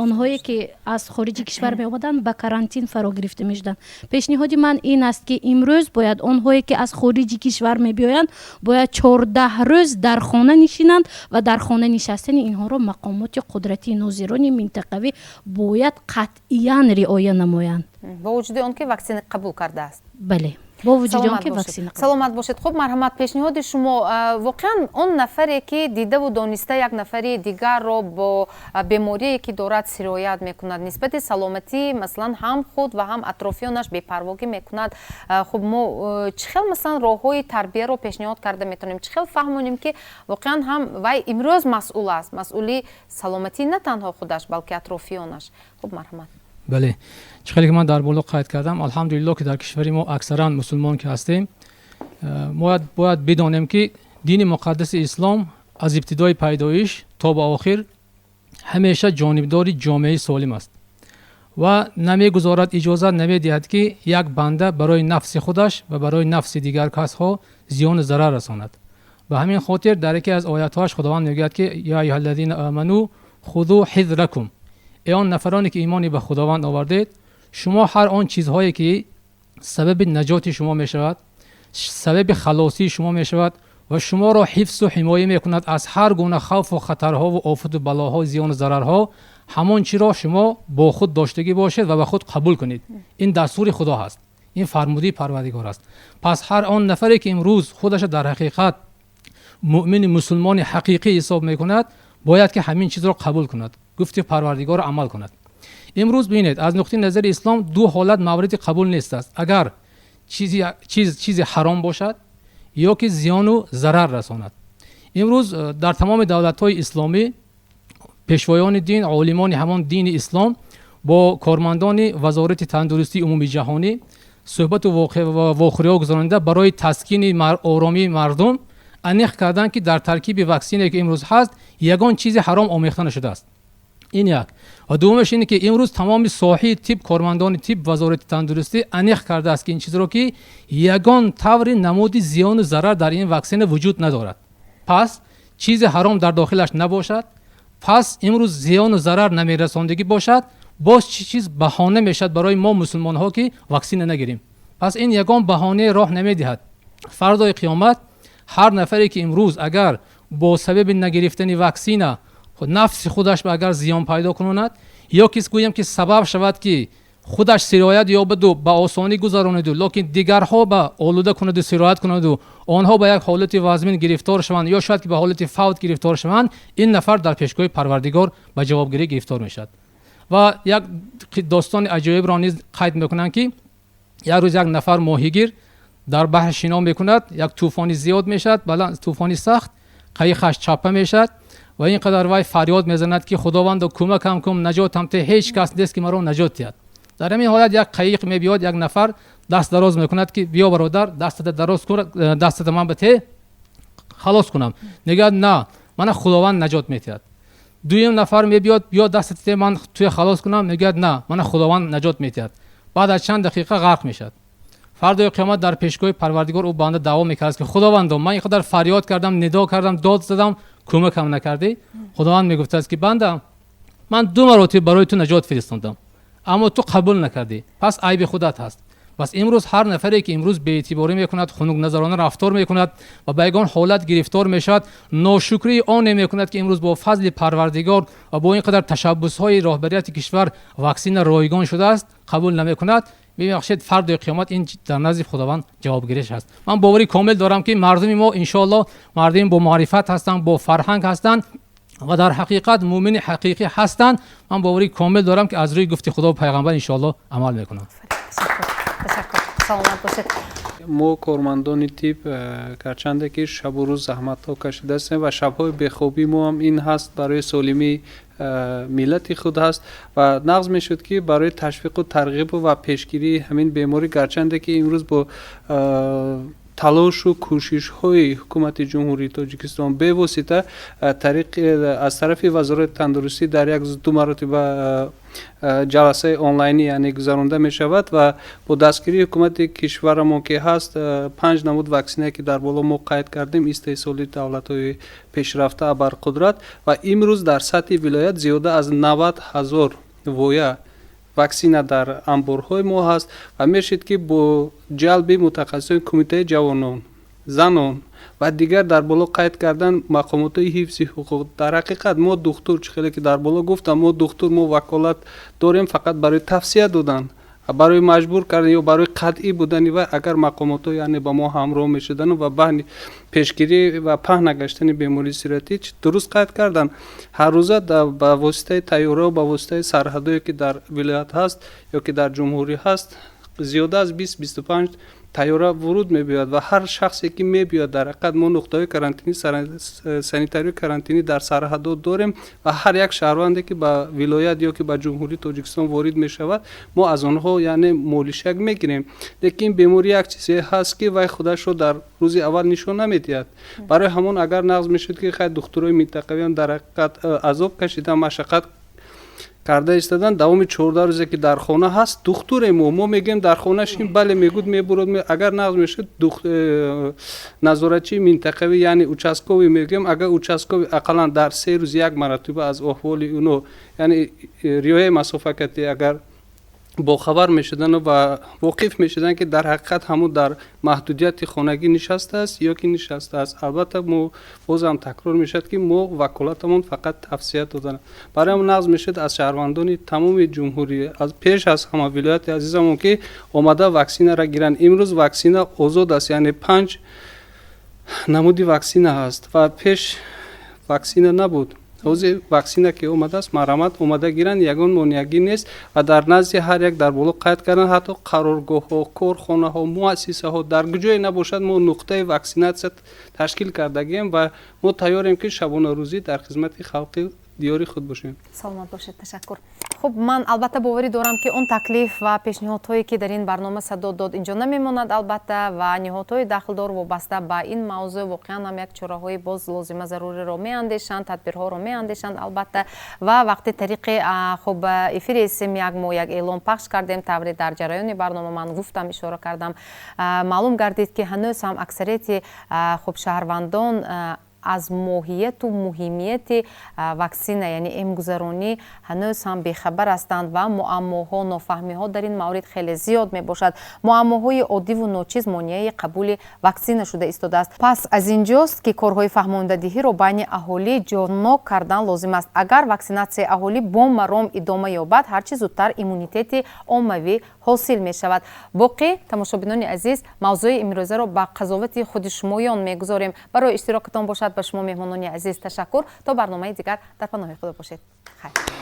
онҳое ки аз хориҷи кишвар меомаданд ба карантин фаро гирифта мешуданд. пешниҳоди ман ин аст ки имрӯз бояд онҳое ки аз хориҷи кишвар мебиёянд бояд 14 рӯз дар хона нишинанд ва дар хона нишастани инҳоро мақомоти қудратии нозирони минтақавӣ бояд қатъиян риоя намоянд. бо вуҷуди он ки ваксина қабул кардааст. бале. бо вуҷуди он ки ваксина саломат бошед. хуб, марҳамат, пешниҳоди шумо воқеан он нафаре ки дидаву дониста як нафари дигарро бо беморие ки дорад сироят мекунад, нисбати саломатӣ масалан ҳам худ ва ҳам атрофионаш бепарвогӣ мекунад, хуб мо чӣ хел масалан роҳҳои тарбияро пешниҳод карда метавонем, чӣ хел фаҳмонем ки воқеан ҳам вай имрӯз масъул аст, масъули саломатӣ на танҳо худаш балки атрофионаш. хуб, марҳамат. бале, чӣ хеле ки ман дар боло қайд кардам, алҳамдулилло ки дар кишвари мо аксаран мусулмон ки ҳастем, бояд бидонем ки дини муқаддаси ислом аз ибтидои пайдоиш то ба охир ҳамеша ҷонибдори ҷомеаи солим аст ва намегузорад, иҷозат намедиҳад ки як банда барои нафси худаш ва барои нафси дигар касҳо зиёну зарар расонад. ба ҳамин хотир дар яке аз оятҳоаш худованд мегӯяд ки я айюҳаллазина аману худу ҳизракум, ای آن نفرانی که ایمانی به خداوند آوردید، شما هر آن چیزهایی که سبب نجات شما می شود، سبب خلاصی شما می شود و شما را حفظ و حمایه می کند از هر گونه خوف و خطرها و آفت و بلاها و زیان و ضررها، همان چی را شما با خود داشتگی باشید و به خود قبول کنید. این دستور خدا هست، این فرموده پروردگار است. پس هر آن نفری که امروز خودش در حقیقت مؤمن مسلمان حقیقی حساب می کند، باید که همین چیز را قبول کند، گفته پروردگار را عمل کند. امروز ببینید از نقطه نظر اسلام دو حالت مورد قبول نیست است. اگر چیز حرام باشد یا که زیان و ضرر رساند. امروز در تمام دولت‌های اسلامی پیشوایان دین، عالمان همان دین اسلام با کارمندان وزارت تندرستی عمومی جهانی صحبت و واقعه گذراننده برای تسکین آرامی مردم انیخ کردن که در ترکیب واکسینی که امروز هست یگان چیز حرام آمیخته نشده است. این یک. و دومش اینه که امروز تمام ساحه طب، کارمندان طب، وزارت تندرستی انیخ کرده است که این چیز رو که یگان طور نمود زیان و ضرر در این واکسن وجود ندارد. پس چیز حرام در داخلش نباشد، پس امروز زیان و ضرر نمیرساندگی باشد، باز چیز بهانه میشد برای ما مسلمان ها که واکسین نگیریم. پس این یگان بهانه راه نمیدهد. فردای قیامت هر نفری که امروز اگر با سبب نگرفتن واکسینه نفس خودش به اگر زیان پیدا کند یا کسی گویم که سبب شود که خودش سرایت یابد و به آسانی گذراند و لکن دیگرها به آلوده کند و سرایت کند و آنها به یک حالت وازمین گرفتار شوند یا شاید که به حالت فوت گرفتار شوند، این نفر در پیشگاه پروردگار به جوابگیری گرفتار میشد. و یک داستان عجایب را نیز قید میکنند که یک روز یک نفر ماهیگیر در بحر شنا میکند، یک طوفانی زیاد میشد، بلند طوفانی سخت، قایقش چپه میشد و اینقدر وای فریاد میزند که خداوند کمکم کن، نجاتم ته، هیچ کس نیست که مرا نجات دهد. در همین حالت یک قایق میبیاد، یک نفر دست دراز میکند که بیا برادر دست دراز کن، دست من بده خلاص کنم. میگه نه، من خداوند نجات میدهد. دویم نفر میبیاد، بیا دست من توی خلاص کنم، میگه نه، من خداوند نجات میدهد. بعد از چند دقیقه غرق میشد. فردای قیامت در پیشگاه پروردگار او بنده دعوا میکرد که خداوند من اینقدر فریاد کردم، ندا کردم، داد زدم، کمکم نکردی. خداوند میگفت است که بنده من 2 مرتبه برای تو نجات فرستادم اما تو قبول نکردی، پس عیب خودت هست. بس امروز هر نفری که امروز بی اعتباری میکند، خنک نظرانه رفتار میکند و به یگان حالت گرفتار میشد، ناشکری آن نمیکند که امروز با فضل پروردگار و با اینقدر تشبث های راهبریت کشور واکسن رایگان شده است قبول نمیکند، ببخشید فرد قیامت این در نزد خداوند جوابگیریش هست. من باوری کامل دارم که مردم ما ان شاء الله مردم با معرفت هستند، با فرهنگ هستند و در حقیقت مؤمن حقیقی هستند. من باوری کامل دارم که از روی گفت خدا و پیغمبر ان شاء الله عمل میکنند. ما کارمندان طب گرچنده که شب و روز زحمت ها کشیده هستیم و شبهای بخوابی ما هم این هست برای سالمی ملت خود هست و نقض می شد که برای تشویق و ترغیب و پیشگیری همین بیماری گرچنده که امروز با تلاش و کوشش های حکومت جمهوری تاجیکستان به واسطه از طرف وزارت تندرستی در یک 2 مرتبه جلسه آنلاینی یعنی گذرانده می شود و با دستگیری حکومت کشور ما که هست 5 نمود واکسینه که در بالا ما قید کردیم استحصالی دولت‌های پیشرفته ابرقدرت و امروز در سطح ولایت زیاده از 90,000 وایه واکسینه در انبارهای ما هست و میشد که با جلب متخصصان کمیته جوانان، زنان و دیگر در بالا قید کردن مقامات حفظ حقوق. در حقیقت ما دکتر چخیلی که در بالا گفتم ما دکتر ما وکالت داریم فقط برای توصیه دادن барои маҷбур кардан ё барои қатъӣ будани вай агар мақомотҳо яъне ба мо ҳамроҳ мешудану ва баҳни пешгирӣ ва паҳн нагаштани бемории сироятӣ дуруст қайд кардан ҳаррӯза ба воситаи тайёраҳо ба воситаи сарҳадое ки дар вилоят ҳаст ё ки дар ҷумҳурӣ ҳаст зиёда аз 20-25 тайёра вуруд мебиёяд ва ҳар шахсе ки мебиёяд дар ҳақиқат мо нуқтаҳои карантини санитарию карантини дар сарҳадҳо дорем ва ҳар як шаҳрванде ки ба вилоят ё ки ба ҷумҳурии тоҷикистон ворид мешавад мо аз онҳо яъне молишак мегирем. Лекин беморӣ як чизе ҳаст ки вай худашро дар рӯзи аввал нишон намедиҳад. Барои ҳамон агар нағз мешуд ки хай духтурои минтақавиам дар ҳақиқат азоб кашидан машаққат карда истодан давоми 14 рӯзе ки дар хона ҳаст духтуре мо мегӯем дар хона шим бале мегӯд мебурад агар нағз мешуд назоратчии минтақавӣ яъне участковӣ мегӯем агар участковӣ ақаллан дар 3 рӯз як маратиба аз аҳволи уно яъне риояи масофакатӣ агар бохабар мешудан ва воқиф мешудан ки дар ҳақиқат ҳамун дар маҳдудияти хонагӣ нишастааст ё ки нишастааст. Албатта мо бозам такрор мешавад ки мо ваколатамон фақат тавсия додан. Барои ҳамон нағз мешуд аз шаҳрвандони тамоми ҷумҳурӣ аз пеш аз ҳама вилояти азизамон ки омада ваксинара гиранд. Имрӯз ваксина озод аст, яъне 5 намуди ваксина ҳаст ва пеш ваксина набуд. ҳозир ваксина ки омадааст марҳамат омада гиранд, ягон монеагӣ нест ва дар назди ҳар як дар боло қайд кардан ҳатто қароргоҳҳо, корхонаҳо, муассисаҳо дар куҷое набошад мо нуқтаи ваксинатсия ташкил кардагием ва мо тайёрем ки шабонарӯзӣ дар хизмати халқи диёри худ бошем. Саломат бошед, ташаккур. Хуб, ман албатта боварӣ дорам ки он таклиф ва пешниҳодҳое ки дар ин барнома садо дод инҷо намемонад албатта ва ниҳодҳои дахлдор вобаста ба ин мавзӯъ воқеан ҳам як чораҳои боз лозима заруриро меандешанд, тадбирҳоро меандешанд албатта ва вақти тариқи хуб эфири см як мо як эълон пахш кардем тавре дар ҷараёни барнома ман гуфтам ишора кардам маълум гардид ки ҳанӯз ҳам аксарияти хуб шаҳрвандон аз моҳияту муҳимияти ваксина яъне эмгузаронӣ ҳанӯз ҳам бехабар ҳастанд ва муаммоҳо нофаҳмиҳо дар ин маврид хеле зиёд мебошад. Муаммоҳои оддиву ночиз монеаи қабули ваксина шуда истодааст. Пас аз инҷост ки корҳои фаҳмондадиҳиро байни аҳолӣ ҷонок кардан лозим аст. Агар ваксинатсияи аҳолӣ бо маром идома ёбад ҳарчи зудтар иммунитети оммавӣ ҳосил мешавад. Боқӣ тамошобинони азиз мавзӯи имрӯзаро ба қазовати худи шумоён мегузорем. Барои иштирокатон бошад ба шумо меҳмонони азиз ташаккур. То барномаи дигар дар паноҳи худо бошед. Хайр.